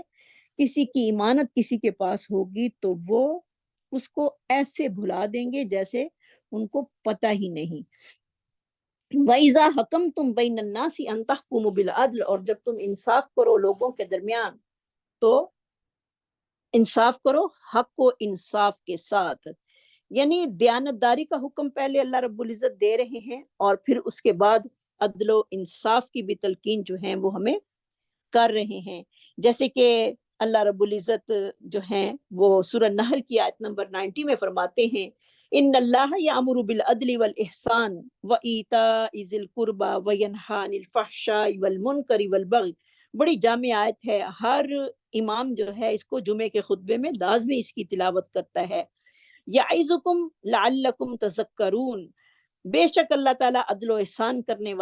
کسی کی ایمانت کسی کے پاس ہوگی تو وہ اس کو ایسے بھلا دیں گے جیسے ان کو پتہ ہی نہیں۔ وَإِذَا حَكَمْتُمْ بَيْنَ النَّاسِ أَن تَحْكُمُوا بِالْعَدْلِ، اور جب تم انصاف کرو لوگوں کے درمیان تو انصاف کرو حق و انصاف کے ساتھ، یعنی دیانتداری کا حکم پہلے اللہ رب العزت دے رہے ہیں، اور پھر اس کے بعد عدل و انصاف کی بھی تلقین جو ہیں وہ ہمیں کر رہے ہیں۔ جیسے کہ اللہ رب العزت جو ہیں وہ سورہ نحل کی آیت نمبر 90 میں فرماتے ہیں، ان اللہ یامر بالعدل والاحسان وایتاء ذی القربى وینہی عن الفحشاء والمنکر والبغی۔ بڑی جامع آیت ہے، ہر امام جو ہے اس کو جمعے کے خطبے میں لازمی اس کی تلاوت کرتا ہے۔ یعظکم لعلکم تذکرون، بے شک اللہ تعالیٰ عدل و احسان کرنے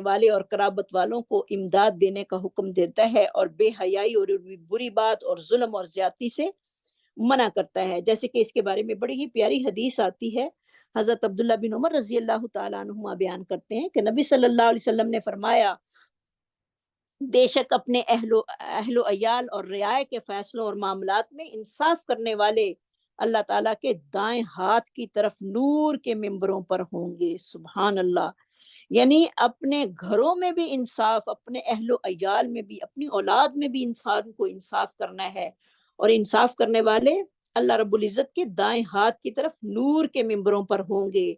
والے اور قرابت والوں کو امداد دینے کا حکم دیتا ہے، اور بے حیائی اور بری بات اور ظلم اور زیادتی سے منع کرتا ہے۔ جیسے کہ اس کے بارے میں بڑی ہی پیاری حدیث آتی ہے، حضرت عبداللہ بن عمر رضی اللہ تعالیٰ عنہما بیان کرتے ہیں کہ نبی صلی اللہ علیہ وسلم نے فرمایا، بے شک اپنے اہل و عیال اور رعایا کے فیصلوں اور معاملات میں انصاف کرنے والے اللہ تعالیٰ کے دائیں ہاتھ کی طرف نور کے ممبروں پر ہوں گے۔ سبحان اللہ، یعنی اپنے گھروں میں بھی انصاف، اپنے اہل و عیال میں بھی، اپنی اولاد میں بھی انسان کو انصاف کرنا ہے، اور انصاف کرنے والے اللہ رب العزت کے دائیں ہاتھ کی طرف نور کے ممبروں پر ہوں گے،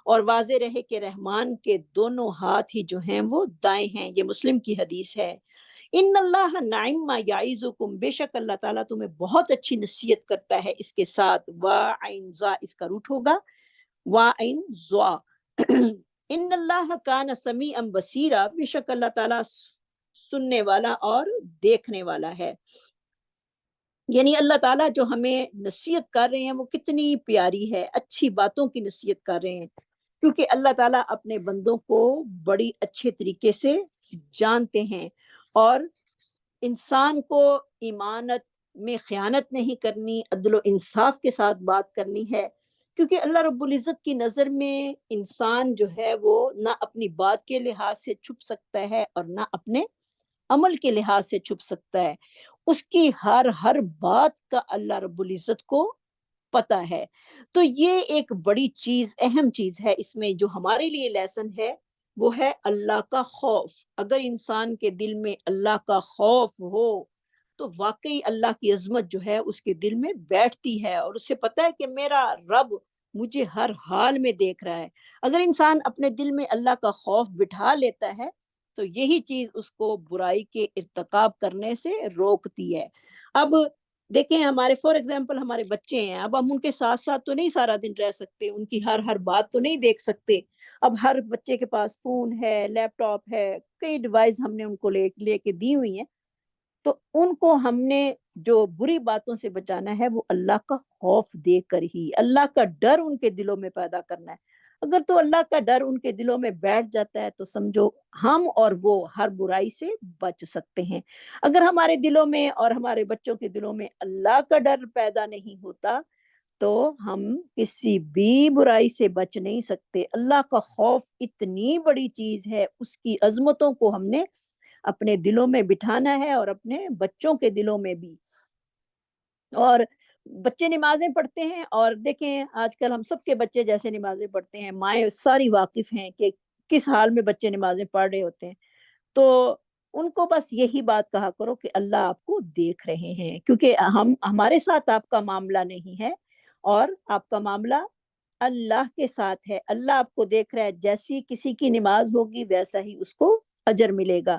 اور واضح رہے کہ رحمان کے دونوں ہاتھ ہی جو ہیں وہ دائیں ہیں۔ یہ مسلم کی حدیث ہے۔ ان اللہ نعم ما یعظکم، بے شک اللہ تعالیٰ تمہیں بہت اچھی نصیحت کرتا ہے اس کے ساتھ، وعین ذا اس کا روٹ ہوگا وعین ذا ان اللہ کان سمیعا بصیرا، بے شک اللہ تعالیٰ سننے والا اور دیکھنے والا ہے۔ یعنی اللہ تعالیٰ جو ہمیں نصیحت کر رہے ہیں وہ کتنی پیاری ہے، اچھی باتوں کی نصیحت کر رہے ہیں، کیونکہ اللہ تعالیٰ اپنے بندوں کو بڑی اچھے طریقے سے جانتے ہیں، اور انسان کو ایمانت میں خیانت نہیں کرنی، عدل و انصاف کے ساتھ بات کرنی ہے، کیونکہ اللہ رب العزت کی نظر میں انسان جو ہے وہ نہ اپنی بات کے لحاظ سے چھپ سکتا ہے اور نہ اپنے عمل کے لحاظ سے چھپ سکتا ہے، اس کی ہر بات کا اللہ رب العزت کو پتہ ہے۔ تو یہ ایک بڑی چیز، اہم چیز ہے، اس میں جو ہمارے لیے لیسن ہے وہ ہے اللہ کا خوف۔ اگر انسان کے دل میں اللہ کا خوف ہو تو واقعی اللہ کی عظمت جو ہے اس کے دل میں بیٹھتی ہے، اور اسے پتہ ہے کہ میرا رب مجھے ہر حال میں دیکھ رہا ہے۔ اگر انسان اپنے دل میں اللہ کا خوف بٹھا لیتا ہے تو یہی چیز اس کو برائی کے ارتکاب کرنے سے روکتی ہے۔ اب دیکھیں، ہمارے فار ایگزامپل ہمارے بچے ہیں، اب ہم ان کے ساتھ ساتھ تو نہیں سارا دن رہ سکتے، ان کی ہر بات تو نہیں دیکھ سکتے۔ اب ہر بچے کے پاس فون ہے، لیپ ٹاپ ہے، کئی ڈیوائس ہم نے ان کو لے کے دی ہوئی ہیں، تو ان کو ہم نے جو بری باتوں سے بچانا ہے وہ اللہ کا خوف دے کر ہی، اللہ کا ڈر ان کے دلوں میں پیدا کرنا ہے۔ اگر تو اللہ کا ڈر ان کے دلوں میں بیٹھ جاتا ہے تو سمجھو ہم اور وہ ہر برائی سے بچ سکتے ہیں۔ اگر ہمارے دلوں میں اور ہمارے بچوں کے دلوں میں اللہ کا ڈر پیدا نہیں ہوتا تو ہم کسی بھی برائی سے بچ نہیں سکتے۔ اللہ کا خوف اتنی بڑی چیز ہے، اس کی عظمتوں کو ہم نے اپنے دلوں میں بٹھانا ہے اور اپنے بچوں کے دلوں میں بھی۔ اور بچے نمازیں پڑھتے ہیں، اور دیکھیں آج کل ہم سب کے بچے جیسے نمازیں پڑھتے ہیں، مائیں ساری واقف ہیں کہ کس حال میں بچے نمازیں پڑھ رہے ہوتے ہیں، تو ان کو بس یہی بات کہا کرو کہ اللہ آپ کو دیکھ رہے ہیں، کیونکہ ہمارے ساتھ آپ کا معاملہ نہیں ہے، اور آپ کا معاملہ اللہ کے ساتھ ہے، اللہ آپ کو دیکھ رہا ہے، جیسی کسی کی نماز ہوگی ویسا ہی اس کو اجر ملے گا،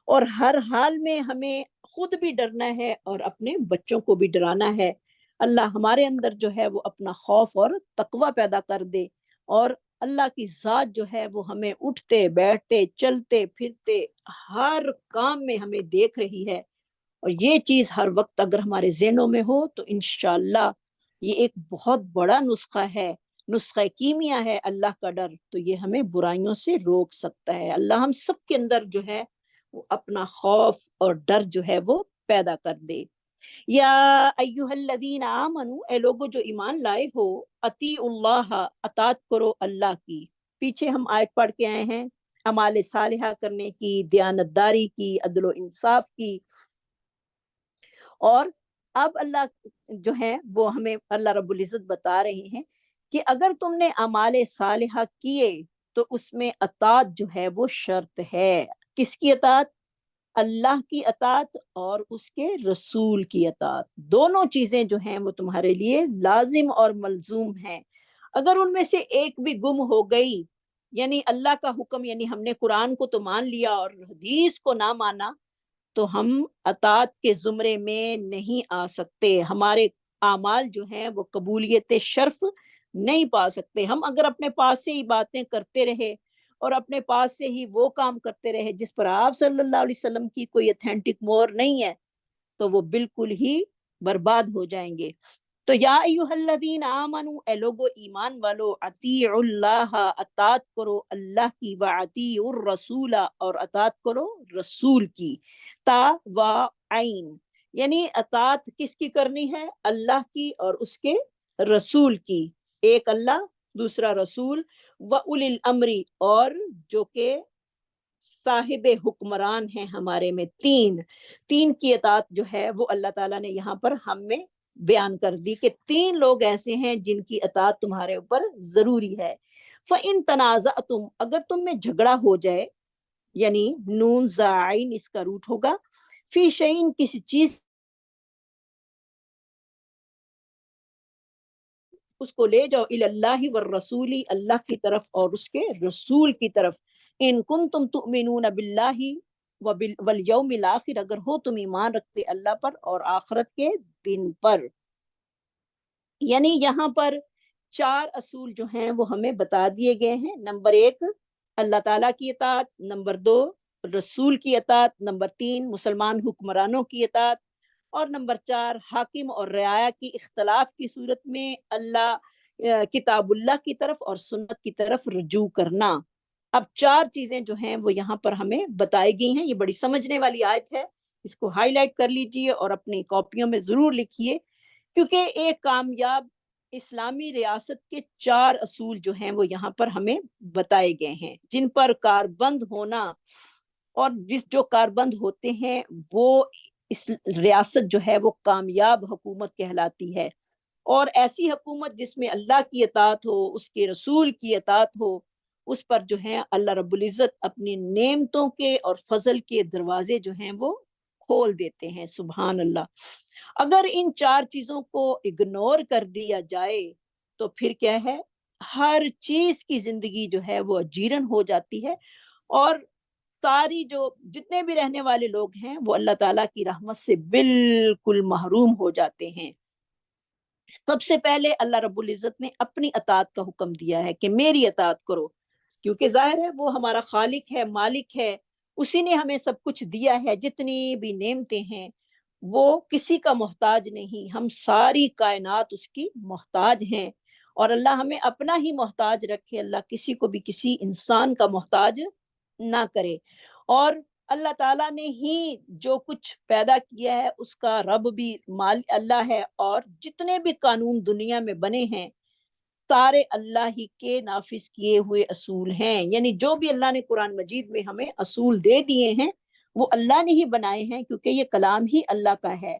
اور ہر حال میں ہمیں خود بھی ڈرنا ہے اور اپنے بچوں کو بھی ڈرانا ہے۔ اللہ ہمارے اندر جو ہے وہ اپنا خوف اور تقوی پیدا کر دے، اور اللہ کی ذات جو ہے وہ ہمیں اٹھتے بیٹھتے چلتے پھرتے ہر کام میں ہمیں دیکھ رہی ہے، اور یہ چیز ہر وقت اگر ہمارے ذہنوں میں ہو تو انشاءاللہ یہ ایک بہت بڑا نسخہ ہے، نسخہ کیمیا ہے اللہ کا ڈر، تو یہ ہمیں برائیوں سے روک سکتا ہے۔ اللہ ہم سب کے اندر جو ہے وہ اپنا خوف اور ڈر جو ہے وہ پیدا کر دے۔ یا ایہا الذین آمنو، اے لوگو جو ایمان لائے ہو، اطیعوا اللہ، اطاعت کرو اللہ کی۔ پیچھے ہم آیت پڑھ کے آئے ہیں اعمال صالحہ کرنے کی، دیانتداری کی، عدل و انصاف کی، اور اب اللہ جو ہے وہ ہمیں اللہ رب العزت بتا رہے ہیں کہ اگر تم نے اعمال صالحہ کیے تو اس میں اطاعت جو ہے وہ شرط ہے۔ کس کی اطاعت؟ اللہ کی اطاعت اور اس کے رسول کی اطاعت، دونوں چیزیں جو ہیں وہ تمہارے لیے لازم اور ملزوم ہیں۔ اگر ان میں سے ایک بھی گم ہو گئی، یعنی اللہ کا حکم، یعنی ہم نے قرآن کو تو مان لیا اور حدیث کو نہ مانا، تو ہم اطاعت کے زمرے میں نہیں آ سکتے، ہمارے اعمال جو ہیں وہ قبولیت شرف نہیں پا سکتے۔ ہم اگر اپنے پاس سے ہی باتیں کرتے رہے اور اپنے پاس سے ہی وہ کام کرتے رہے جس پر آپ صلی اللہ علیہ وسلم کی کوئی اتھینٹک مور نہیں ہے، تو وہ بالکل ہی برباد ہو جائیں گے۔ تو یا ایہا الذین آمنو، اے لوگو ایمان والو، اطیعوا اللہ، اطاعت کرو اللہ کی، واطیعوا الرسول، اور اطاعت کرو رسول کی۔ تا و عین، یعنی اطاعت کس کی کرنی ہے؟ اللہ کی اور اس کے رسول کی، ایک اللہ دوسرا رسول، و اولی الامر، اور جو کہ صاحب حکمران ہیں ہمارے میں، تین کی اطاعت جو ہے وہ اللہ تعالیٰ نے یہاں پر ہم میں بیان کر دی کہ تین لوگ ایسے ہیں جن کی اطاعت تمہارے اوپر ضروری ہے۔ فَإِن تَنَازَعْتُمْ، اگر تم میں جھگڑا ہو جائے، یعنی نون زائن اس کا روٹ ہوگا، فی شیئن کسی چیز، اس کو لے جاؤ الی اللہ والرسول، اللہ کی طرف اور اس کے رسول کی طرف، ان کنتم تؤمنون باللہ والیوم الاخر، اگر ہو تم ایمان رکھتے اللہ پر اور آخرت کے دن پر۔ یعنی یہاں پر چار اصول جو ہیں وہ ہمیں بتا دیے گئے ہیں۔ نمبر ایک اللہ تعالیٰ کی اطاعت، نمبر دو رسول کی اطاعت، نمبر تین مسلمان حکمرانوں کی اطاعت، اور نمبر چار حاکم اور رعایا کی اختلاف کی صورت میں اللہ کتاب اللہ کی طرف اور سنت کی طرف رجوع کرنا۔ اب چار چیزیں جو ہیں وہ یہاں پر ہمیں بتائی گئی ہیں، یہ بڑی سمجھنے والی آیت ہے، اس کو ہائی لائٹ کر لیجئے اور اپنی کاپیوں میں ضرور لکھیے، کیونکہ ایک کامیاب اسلامی ریاست کے چار اصول جو ہیں وہ یہاں پر ہمیں بتائے گئے ہیں، جن پر کاربند ہونا، اور جو کاربند ہوتے ہیں وہ اس ریاست جو ہے وہ کامیاب حکومت کہلاتی ہے۔ اور ایسی حکومت جس میں اللہ کی اطاعت ہو، اس کے رسول کی اطاعت ہو، اس پر جو ہے اللہ رب العزت اپنی نعمتوں کے اور فضل کے دروازے جو ہیں وہ کھول دیتے ہیں، سبحان اللہ۔ اگر ان چار چیزوں کو اگنور کر دیا جائے تو پھر کیا ہے، ہر چیز کی زندگی جو ہے وہ اجیرن ہو جاتی ہے، اور ساری جو جتنے بھی رہنے والے لوگ ہیں وہ اللہ تعالیٰ کی رحمت سے بالکل محروم ہو جاتے ہیں۔ سب سے پہلے اللہ رب العزت نے اپنی اطاعت کا حکم دیا ہے کہ میری اطاعت کرو، کیونکہ ظاہر ہے وہ ہمارا خالق ہے، مالک ہے، اسی نے ہمیں سب کچھ دیا ہے، جتنی بھی نعمتیں ہیں وہ کسی کا محتاج نہیں، ہم ساری کائنات اس کی محتاج ہیں، اور اللہ ہمیں اپنا ہی محتاج رکھے، اللہ کسی کو بھی کسی انسان کا محتاج نہ کرے۔ اور اللہ تعالیٰ نے ہی جو کچھ پیدا کیا ہے اس کا رب بھی اللہ ہے، اور جتنے بھی قانون دنیا میں بنے ہیں سارے اللہ ہی کے نافذ کیے ہوئے اصول ہیں، یعنی جو بھی اللہ نے قرآن مجید میں ہمیں اصول دے دیے ہیں وہ اللہ نے ہی بنائے ہیں، کیونکہ یہ کلام ہی اللہ کا ہے۔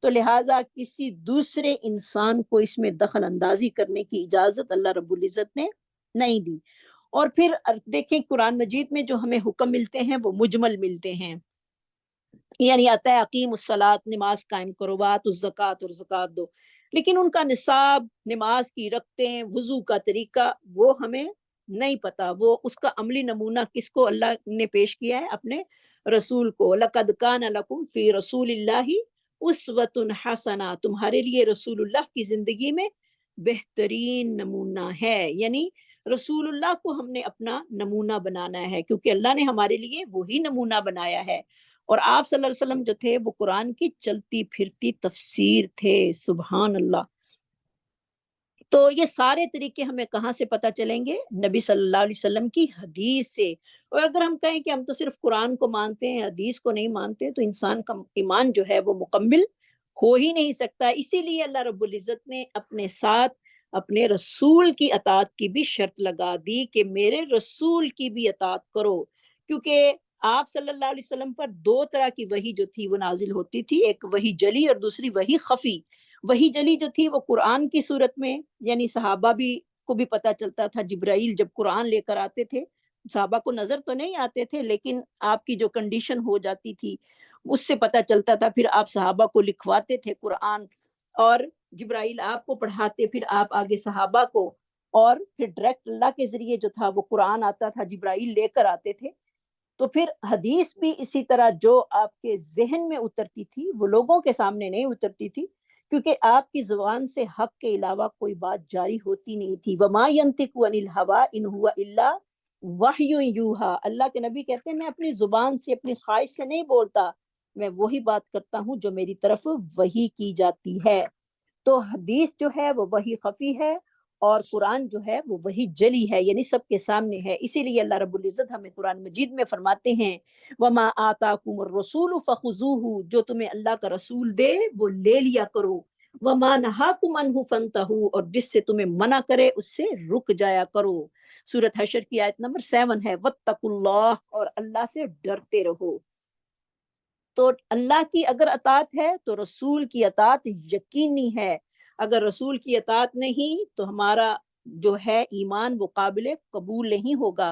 تو لہٰذا کسی دوسرے انسان کو اس میں دخل اندازی کرنے کی اجازت اللہ رب العزت نے نہیں دی۔ اور پھر دیکھیں قرآن مجید میں جو ہمیں حکم ملتے ہیں وہ مجمل ملتے ہیں، یعنی آتا ہے اقیم الصلاۃ، نماز قائم کرو، وآتوا الزکوٰۃ، اور زکوٰۃ دو، لیکن ان کا نصاب، نماز کی رکعتیں، وضو کا طریقہ وہ ہمیں نہیں پتا، وہ اس کا عملی نمونہ کس کو اللہ نے پیش کیا ہے؟ اپنے رسول کو۔ لقد کان لکم فی رسول اللہ اسوۃ حسنہ، تمہارے لیے رسول اللہ کی زندگی میں بہترین نمونہ ہے، یعنی رسول اللہ کو ہم نے اپنا نمونہ بنانا ہے، کیونکہ اللہ نے ہمارے لیے وہی نمونہ بنایا ہے۔ اور آپ صلی اللہ علیہ وسلم جو تھے وہ قرآن کی چلتی پھرتی تفسیر تھے، سبحان اللہ۔ تو یہ سارے طریقے ہمیں کہاں سے پتہ چلیں گے؟ نبی صلی اللہ علیہ وسلم کی حدیث سے۔ اور اگر ہم کہیں کہ ہم تو صرف قرآن کو مانتے ہیں، حدیث کو نہیں مانتے، تو انسان کا ایمان جو ہے وہ مکمل ہو ہی نہیں سکتا۔ اسی لیے اللہ رب العزت نے اپنے ساتھ اپنے رسول کی اطاعت کی بھی شرط لگا دی کہ میرے رسول کی بھی اطاعت کرو، کیونکہ آپ صلی اللہ علیہ وسلم پر دو طرح کی وحی جو تھی وہ نازل ہوتی تھی، ایک وحی جلی اور دوسری وحی خفی۔ وحی جلی جو تھی وہ قرآن کی صورت میں، یعنی صحابہ بھی کو بھی پتہ چلتا تھا، جبرائیل جب قرآن لے کر آتے تھے صحابہ کو نظر تو نہیں آتے تھے، لیکن آپ کی جو کنڈیشن ہو جاتی تھی اس سے پتہ چلتا تھا، پھر آپ صحابہ کو لکھواتے تھے قرآن، اور جبرائیل آپ کو پڑھاتے، پھر آپ آگے صحابہ کو، اور پھر ڈائریکٹ اللہ کے ذریعے جو تھا وہ قرآن آتا تھا، جبرائیل لے کر آتے تھے۔ تو پھر حدیث بھی اسی طرح جو آپ کے ذہن میں اترتی تھی وہ لوگوں کے سامنے نہیں اترتی تھی، کیونکہ آپ کی زبان سے حق کے علاوہ کوئی بات جاری ہوتی نہیں تھی۔ وَمَا يَنطِقُ عَنِ الْهَوَىٰ إِنْ هُوَ إِلَّا وَحْيٌ يُوحَىٰ، اللہ کے نبی کہتے ہیں میں اپنی زبان سے، اپنی خواہش سے نہیں بولتا، میں وہی بات کرتا ہوں جو میری طرف وحی کی جاتی ہے۔ تو حدیث جو ہے وہ وحی خفی ہے، اور قرآن جو ہے وہ وہی جلی ہے، یعنی سب کے سامنے ہے۔ اسی لیے اللہ رب العزت ہمیں قرآن مجید میں فرماتے ہیں وَمَا آتَاكُمُ الرَّسُولُ فَخُذُوهُ، جو تمہیں اللہ کا رسول دے وہ لے لیا کرو، وَمَا نَهَاكُمْ عَنْهُ فَانْتَهُوا، اور جس سے تمہیں منع کرے اس سے رک جایا کرو۔ سورۃ حشر کی آیت نمبر 7 ہے، وَاتَّقُوا اللَّهَ، اور اللہ سے ڈرتے رہو۔ تو اللہ کی اگر اطاعت ہے تو رسول کی اطاعت یقینی ہے، اگر رسول کی اطاعت نہیں تو ہمارا جو ہے ایمان وہ قابل قبول نہیں ہوگا۔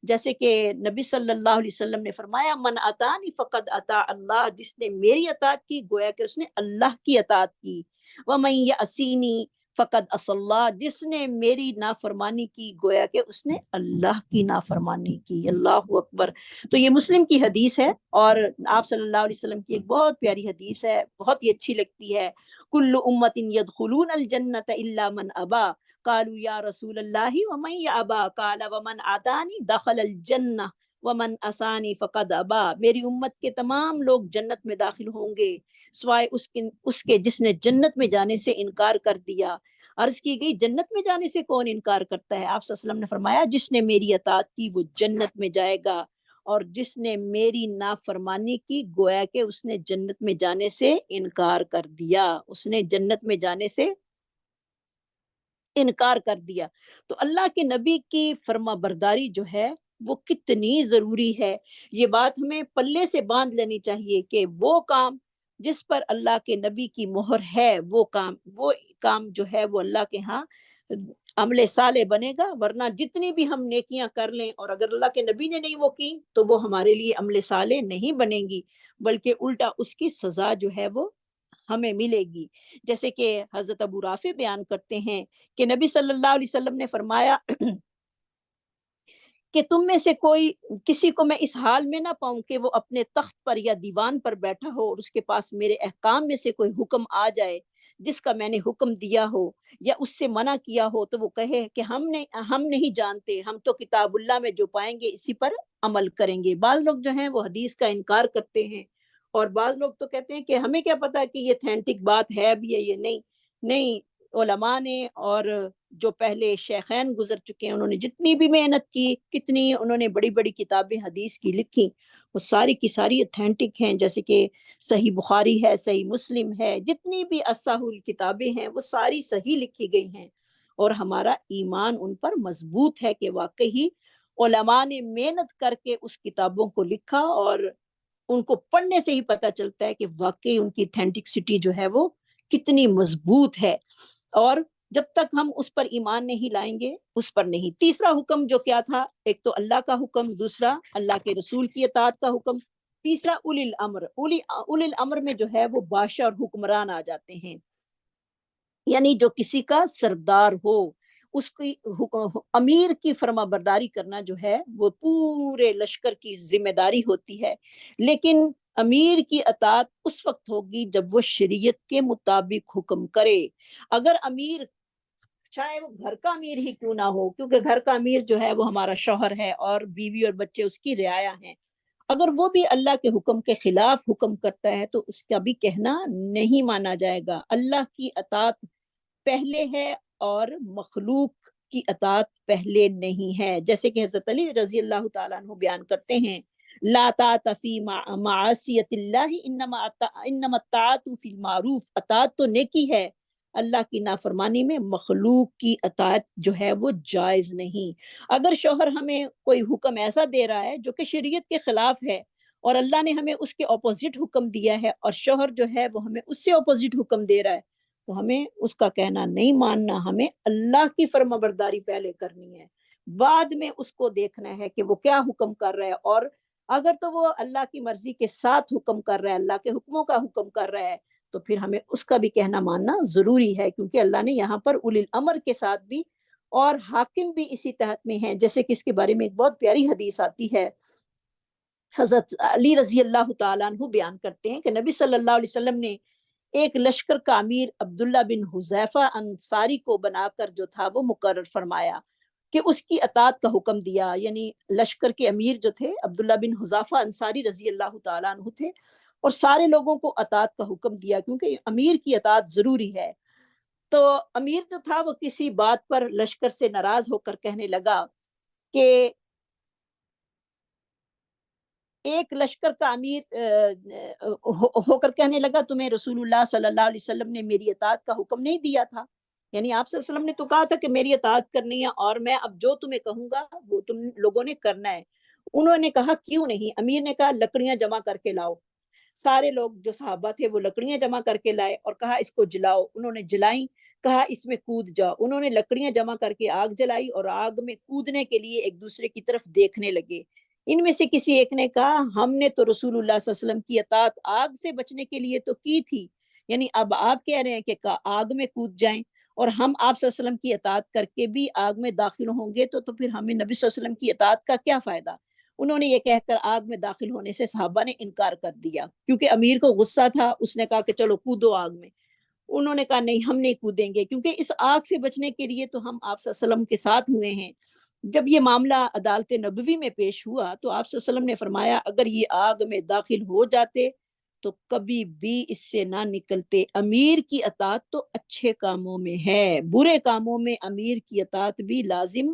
جیسے کہ نبی صلی اللہ علیہ وسلم نے فرمایا من اطاعنی فقد اطاع اللہ، جس نے میری اطاعت کی گویا کہ اس نے اللہ کی اطاعت کی۔ ومن یعصینی فقد عصی اللہ، جس نے میری نافرمانی کی گویا کہ اس نے اللہ کی نافرمانی کی۔ اللہ اکبر۔ تو یہ مسلم کی حدیث ہے، اور آپ صلی اللہ علیہ وسلم کی ایک بہت پیاری حدیث ہے، بہت ہی اچھی لگتی ہے۔ کل امت یدخلون الجنت الا من ابا، قالوا یا رسول اللہ ومن یابا، قال ومن اطاعنی دخل الجنہ ومن عصانی فقد ابا، میری امت کے تمام لوگ جنت میں داخل ہوں گے سوائے اس کے جس نے جنت میں جانے سے انکار کر دیا۔ عرض کی گئی جنت میں جانے سے کون انکار کرتا ہے؟ آپ صلی اللہ علیہ وسلم نے فرمایا جس نے میری اطاعت کی وہ جنت میں جائے گا، اور جس نے میری نافرمانی کی گویا کہ اس نے جنت میں جانے سے انکار کر دیا، اس نے جنت میں جانے سے انکار کر دیا۔ تو اللہ کے نبی کی فرما برداری جو ہے وہ کتنی ضروری ہے، یہ بات ہمیں پلے سے باندھ لینی چاہیے کہ وہ کام جس پر اللہ کے نبی کی مہر ہے وہ کام جو ہے وہ اللہ کے ہاں عمل صالح بنے گا، ورنہ جتنی بھی ہم نیکیاں کر لیں اور اگر اللہ کے نبی نے نہیں وہ کی تو وہ ہمارے لیے عمل صالح نہیں بنیں گی، بلکہ الٹا اس کی سزا جو ہے وہ ہمیں ملے گی۔ جیسے کہ حضرت ابو رافع بیان کرتے ہیں کہ نبی صلی اللہ علیہ وسلم نے فرمایا کہ تم میں سے کوئی کسی کو میں اس حال میں نہ پاؤں کہ وہ اپنے تخت پر یا دیوان پر بیٹھا ہو اور اس کے پاس میرے احکام میں سے کوئی حکم آ جائے جس کا میں نے حکم دیا ہو یا اس سے منع کیا ہو تو وہ کہے کہ ہم نہیں جانتے، ہم تو کتاب اللہ میں جو پائیں گے اسی پر عمل کریں گے۔ بعض لوگ جو ہیں وہ حدیث کا انکار کرتے ہیں، اور بعض لوگ تو کہتے ہیں کہ ہمیں کیا پتا کہ یہ اتھینٹک بات ہے بھی ہے یہ نہیں۔ علماء نے اور جو پہلے شیخین گزر چکے ہیں انہوں نے جتنی بھی محنت کی، کتنی انہوں نے بڑی بڑی کتابیں حدیث کی لکھی، وہ ساری کی ساری اتھینٹک ہیں، جیسے کہ صحیح بخاری ہے، صحیح مسلم ہے، جتنی بھی اصح کتابیں ہیں وہ ساری صحیح لکھی گئی ہیں، اور ہمارا ایمان ان پر مضبوط ہے کہ واقعی علماء نے محنت کر کے اس کتابوں کو لکھا، اور ان کو پڑھنے سے ہی پتہ چلتا ہے کہ واقعی ان کی اتھینٹکسٹی جو ہے وہ کتنی مضبوط ہے، اور جب تک ہم اس پر ایمان نہیں لائیں گے اس پر نہیں۔ تیسرا حکم جو کیا تھا، ایک تو اللہ کا حکم، دوسرا اللہ کے رسول کی اطاعت کا حکم، تیسرا اولی الامر۔ اولی الامر میں جو ہے وہ بادشاہ اور حکمران آ جاتے ہیں، یعنی جو کسی کا سردار ہو، اس کی امیر کی فرما برداری کرنا جو ہے وہ پورے لشکر کی ذمہ داری ہوتی ہے، لیکن امیر کی اطاعت اس وقت ہوگی جب وہ شریعت کے مطابق حکم کرے۔ اگر امیر، چاہے وہ گھر کا امیر ہی کیوں نہ ہو، کیونکہ گھر کا امیر جو ہے وہ ہمارا شوہر ہے اور بیوی اور بچے اس کی رعایا ہیں، اگر وہ بھی اللہ کے حکم کے خلاف حکم کرتا ہے تو اس کا بھی کہنا نہیں مانا جائے گا۔ اللہ کی اطاعت پہلے ہے اور مخلوق کی اطاعت پہلے نہیں ہے، جیسے کہ حضرت علی رضی اللہ تعالیٰ عنہ بیان کرتے ہیں، لا طاعت فی معصیت اللہ انما الطاعت فی المعروف، اطاعت تو نیکی ہے، اللہ کی نافرمانی میں مخلوق کی اطاعت جو ہے وہ جائز نہیں۔ اگر شوہر ہمیں کوئی حکم ایسا دے رہا ہے جو کہ شریعت کے خلاف ہے اور اللہ نے ہمیں اس کے اپوزٹ حکم دیا ہے، اور شوہر جو ہے وہ ہمیں اس سے اپوزٹ حکم دے رہا ہے، تو ہمیں اس کا کہنا نہیں ماننا، ہمیں اللہ کی فرما برداری پہلے کرنی ہے، بعد میں اس کو دیکھنا ہے کہ وہ کیا حکم کر رہا ہے، اور اگر تو وہ اللہ کی مرضی کے ساتھ حکم کر رہا ہے، اللہ کے حکموں کا حکم کر رہا ہے، تو پھر ہمیں اس کا بھی کہنا ماننا ضروری ہے، کیونکہ اللہ نے یہاں پر اولی الامر کے ساتھ بھی، اور حاکم بھی اسی تحت میں ہیں، جیسے کہ اس کے بارے میں ایک بہت پیاری حدیث آتی ہے، حضرت علی رضی اللہ تعالیٰ عنہ بیان کرتے ہیں کہ نبی صلی اللہ علیہ وسلم نے ایک لشکر کا امیر عبداللہ بن حذیفہ انصاری کو بنا کر جو تھا وہ مقرر فرمایا کہ اس کی اطاعت کا حکم دیا، یعنی لشکر کے امیر جو تھے عبداللہ بن حذیفہ انصاری رضی اللہ تعالیٰ عنہ تھے، اور سارے لوگوں کو اطاعت کا حکم دیا کیونکہ امیر کی اطاعت ضروری ہے۔ تو امیر جو تھا وہ کسی بات پر لشکر سے ناراض ہو کر کہنے لگا کہ ایک لشکر کا امیر ہو کر کہنے لگا، تمہیں رسول اللہ صلی اللہ علیہ وسلم نے میری اطاعت کا حکم نہیں دیا تھا؟ یعنی آپ صلی اللہ علیہ وسلم نے تو کہا تھا کہ میری اطاعت کرنی ہے، اور میں اب جو تمہیں کہوں گا وہ تم لوگوں نے کرنا ہے۔ انہوں نے کہا کیوں نہیں؟ امیر نے کہا لکڑیاں جمع کر کے لاؤ۔ سارے لوگ جو صحابہ تھے وہ لکڑیاں جمع کر کے لائے اور کہا اس کو جلاؤ، انہوں نے جلائیں، کہا اس میں کود جاؤ، انہوں نے لکڑیاں جمع کر کے آگ جلائی اور آگ میں کودنے کے لیے ایک دوسرے کی طرف دیکھنے لگے۔ ان میں سے کسی ایک نے کہا ہم نے تو رسول اللہ صلی اللہ علیہ وسلم کی اطاعت آگ سے بچنے کے لیے تو کی تھی، یعنی اب آپ کہہ رہے ہیں کہ آگ میں کود جائیں، اور ہم آپ صلی اللہ علیہ وسلم کی اطاعت کر کے بھی آگ میں داخل ہوں گے تو پھر ہمیں نبی صلی اللہ علیہ وسلم کی اطاعت کا کیا فائدہ؟ انہوں نے یہ کہہ کر آگ میں داخل ہونے سے صحابہ نے انکار کر دیا، کیونکہ امیر کو غصہ تھا، اس نے کہا کہ چلو کودو آگ میں۔ انہوں نے کہا نہیں ہم نہیں کودیں گے، کیونکہ اس آگ سے بچنے کے لیے تو ہم آپ صلی اللہ علیہ وسلم کے ساتھ ہوئے ہیں۔ جب یہ معاملہ عدالت نبوی میں پیش ہوا تو آپ صلی اللہ علیہ وسلم نے فرمایا اگر یہ آگ میں داخل ہو جاتے تو کبھی بھی اس سے نہ نکلتے۔ امیر کی اطاعت تو اچھے کاموں میں ہے، برے کاموں میں امیر کی اطاعت بھی لازم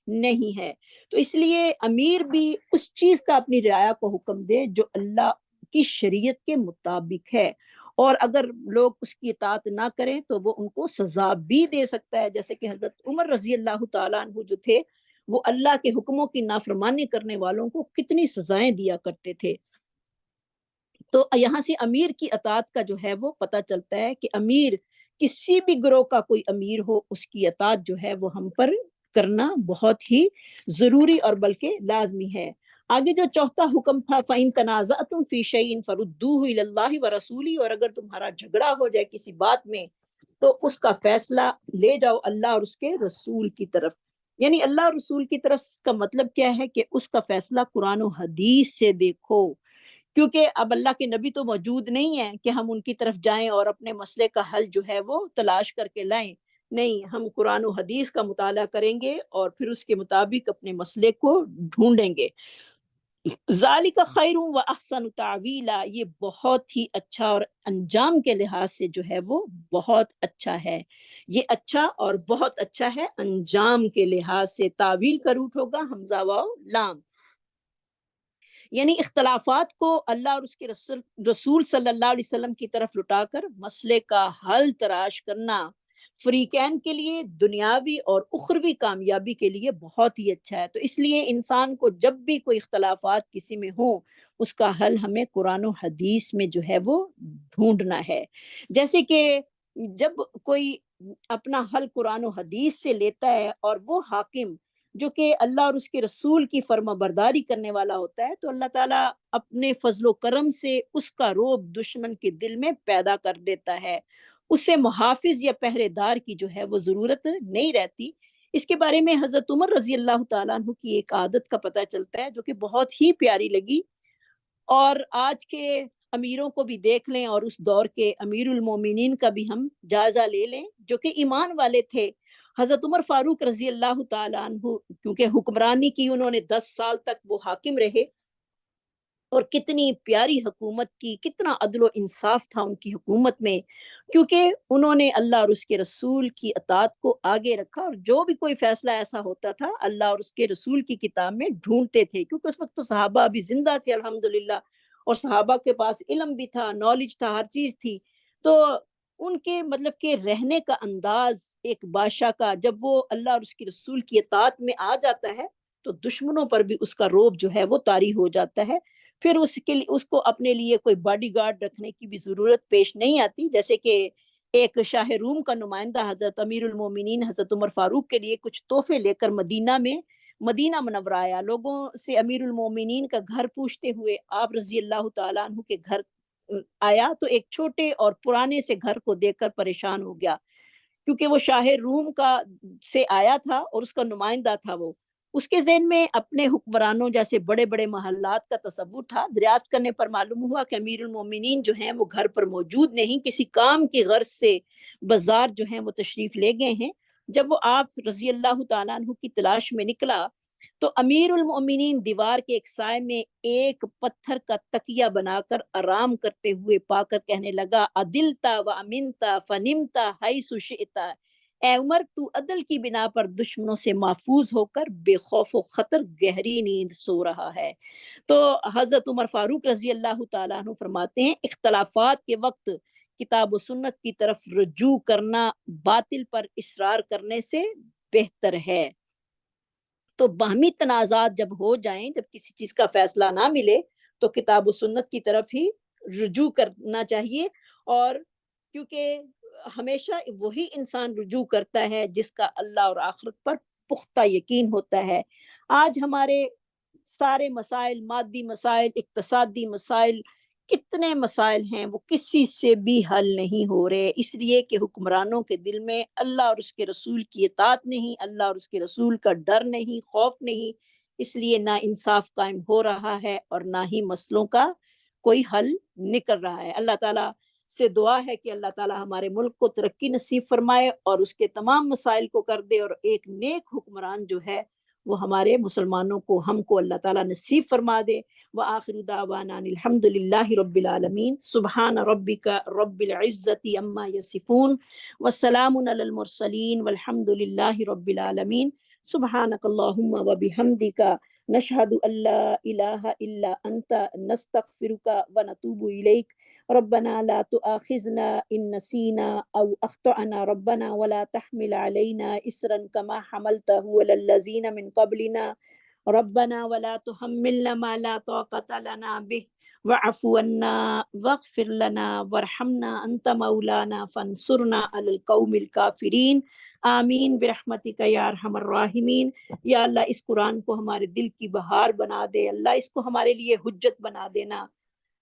نہیں ہے۔ تو اس لیے امیر بھی اس چیز کا اپنی رعایا کو حکم دے جو اللہ کی شریعت کے مطابق ہے، اور اگر لوگ اس کی اطاعت نہ کریں تو وہ ان کو سزا بھی دے سکتا ہے، جیسے کہ حضرت عمر رضی اللہ تعالیٰ عنہ جو تھے وہ اللہ کے حکموں کی نافرمانی کرنے والوں کو کتنی سزائیں دیا کرتے تھے۔ تو یہاں سے امیر کی اطاعت کا جو ہے وہ پتہ چلتا ہے کہ امیر کسی بھی گروہ کا کوئی امیر ہو، اس کی اطاعت جو ہے وہ ہم پر کرنا بہت ہی ضروری اور بلکہ لازمی ہے۔ آگے جو چوتھا حکم تھا فَإِن تَنَازَعْتُمْ فِي شَيْءٍ فَرُدُّوهُ إِلَى اللَّهِ وَرَسُولِهِ، اور اگر تمہارا جھگڑا ہو جائے کسی بات میں تو اس کا فیصلہ لے جاؤ اللہ اور اس کے رسول کی طرف۔ یعنی اللہ اور رسول کی طرف کا مطلب کیا ہے کہ اس کا فیصلہ قرآن و حدیث سے دیکھو، کیونکہ اب اللہ کے نبی تو موجود نہیں ہیں کہ ہم ان کی طرف جائیں اور اپنے مسئلے کا حل جو ہے وہ تلاش کر کے لائیں، نہیں، ہم قرآن و حدیث کا مطالعہ کریں گے اور پھر اس کے مطابق اپنے مسئلے کو ڈھونڈیں گے۔ ذالک خیر و احسن تعویلا، یہ بہت ہی اچھا اور انجام کے لحاظ سے جو ہے وہ بہت اچھا ہے، یہ اچھا اور بہت اچھا ہے انجام کے لحاظ سے۔ تعویل کا روٹ ہوگا حمزہ واو لام، یعنی اختلافات کو اللہ اور اس کے رسول صلی اللہ علیہ وسلم کی طرف لٹا کر مسئلے کا حل تلاش کرنا، فریقین کے لیے دنیاوی اور اخروی کامیابی کے لیے بہت ہی اچھا ہے۔ تو اس لیے انسان کو جب بھی کوئی اختلافات کسی میں ہوں، اس کا حل ہمیں قرآن و حدیث میں جو ہے وہ ڈھونڈنا ہے۔ جیسے کہ جب کوئی اپنا حل قرآن و حدیث سے لیتا ہے اور وہ حاکم جو کہ اللہ اور اس کے رسول کی فرما برداری کرنے والا ہوتا ہے، تو اللہ تعالیٰ اپنے فضل و کرم سے اس کا رعب دشمن کے دل میں پیدا کر دیتا ہے، اسے محافظ یا پہرے دار کی جو ہے وہ ضرورت نہیں رہتی۔ اس کے بارے میں حضرت عمر رضی اللہ تعالیٰ عنہ کی ایک عادت کا پتہ چلتا ہے جو کہ بہت ہی پیاری لگی، اور آج کے امیروں کو بھی دیکھ لیں اور اس دور کے امیر المومنین کا بھی ہم جائزہ لے لیں جو کہ ایمان والے تھے۔ حضرت عمر فاروق رضی اللہ تعالیٰ عنہ کیونکہ حکمرانی کی انہوں نے 10 سال تک وہ حاکم رہے، اور کتنی پیاری حکومت کی، کتنا عدل و انصاف تھا ان کی حکومت میں، کیونکہ انہوں نے اللہ اور اس کے رسول کی اطاعت کو آگے رکھا، اور جو بھی کوئی فیصلہ ایسا ہوتا تھا اللہ اور اس کے رسول کی کتاب میں ڈھونڈتے تھے، کیونکہ اس وقت تو صحابہ ابھی زندہ تھے الحمدللہ، اور صحابہ کے پاس علم بھی تھا، نالج تھا، ہر چیز تھی۔ تو ان کے مطلب کہ رہنے کا انداز ایک بادشاہ کا جب وہ اللہ اور اس کے رسول کی اطاعت میں آ جاتا ہے تو دشمنوں پر بھی اس کا رعب جو ہے وہ طاری ہو جاتا ہے۔ پھر اس کے لیے اس کو اپنے لیے کوئی باڈی گارڈ رکھنے کی بھی ضرورت پیش نہیں آتی، جیسے کہ ایک شاہ روم کا نمائندہ حضرت امیر المومنین حضرت عمر فاروق کے لیے کچھ تحفے لے کر مدینہ منورہ آیا، لوگوں سے امیر المومنین کا گھر پوچھتے ہوئے آپ رضی اللہ تعالیٰ عنہ کے گھر آیا، تو ایک چھوٹے اور پرانے سے گھر کو دیکھ کر پریشان ہو گیا، کیونکہ وہ شاہ روم کا سے آیا تھا اور اس کا نمائندہ تھا وہ، اس کے ذہن میں اپنے حکمرانوں جیسے بڑے بڑے محلات کا تصور تھا۔ دریافت کرنے پر معلوم ہوا کہ امیر المومنین جو ہیں وہ گھر پر موجود نہیں، کسی کام کی غرض سے بازار جو ہیں وہ تشریف لے گئے ہیں۔ جب وہ آپ رضی اللہ تعالیٰ عنہ کی تلاش میں نکلا تو امیر المومنین دیوار کے ایک سائے میں ایک پتھر کا تکیہ بنا کر آرام کرتے ہوئے پا کر کہنے لگا عدلتا و امنتا فنمتا حیث شئتا، اے عمر تو عدل کی بنا پر دشمنوں سے محفوظ ہو کر بے خوف و خطر گہری نیند سو رہا ہے۔ تو حضرت عمر فاروق رضی اللہ تعالیٰ عنہ فرماتے ہیں اختلافات کے وقت کتاب و سنت کی طرف رجوع کرنا باطل پر اصرار کرنے سے بہتر ہے۔ تو باہمی تنازعات جب ہو جائیں، جب کسی چیز کا فیصلہ نہ ملے تو کتاب و سنت کی طرف ہی رجوع کرنا چاہیے، اور کیونکہ ہمیشہ وہی انسان رجوع کرتا ہے جس کا اللہ اور آخرت پر پختہ یقین ہوتا ہے۔ آج ہمارے سارے مسائل، مادی مسائل، اقتصادی مسائل، کتنے مسائل ہیں وہ کسی سے بھی حل نہیں ہو رہے، اس لیے کہ حکمرانوں کے دل میں اللہ اور اس کے رسول کی اطاعت نہیں، اللہ اور اس کے رسول کا ڈر نہیں، خوف نہیں، اس لیے نہ انصاف قائم ہو رہا ہے اور نہ ہی مسئلوں کا کوئی حل نکل رہا ہے۔ اللہ تعالیٰ سے دعا ہے کہ اللہ تعالیٰ ہمارے ملک کو ترقی نصیب فرمائے اور اس کے تمام مسائل کو کر دے، اور ایک نیک حکمران جو ہے وہ ہمارے مسلمانوں کو، ہم کو اللہ تعالیٰ نصیب فرما دے۔ وآخر دعوانا ان الحمد للہ رب العالمین، سبحان ربک رب العزت عما یصفون والسلام علی المرسلین والحمد للہ رب العالمین۔ سبحانک اللہم وبحمدک نشہد ان لا الہ الا انت نستغفرک ونتوب الیک۔ ربنا لا تؤاخذنا ان نسینا او اخطأنا ربنا ولا تحمل علينا اسرا كما حملته على الذين من قبلنا ربنا ولا تحملنا ما لا طاقة لنا به واعف عنا واغفر لنا وارحمنا انت مولانا فانصرنا على القوم الكافرين آمین برحمتک یا ارحم الراحمین۔ یا اللہ اس قرآن کو ہمارے دل کی بہار بنا دے، اللہ اس کو ہمارے لیے حجت بنا دینا،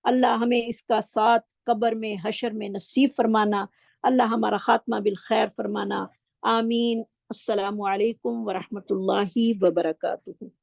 اللہ ہمیں اس کا ساتھ قبر میں حشر میں نصیب فرمانا، اللہ ہمارا خاتمہ بالخیر فرمانا، آمین۔ السلام علیکم ورحمۃ اللہ وبرکاتہ۔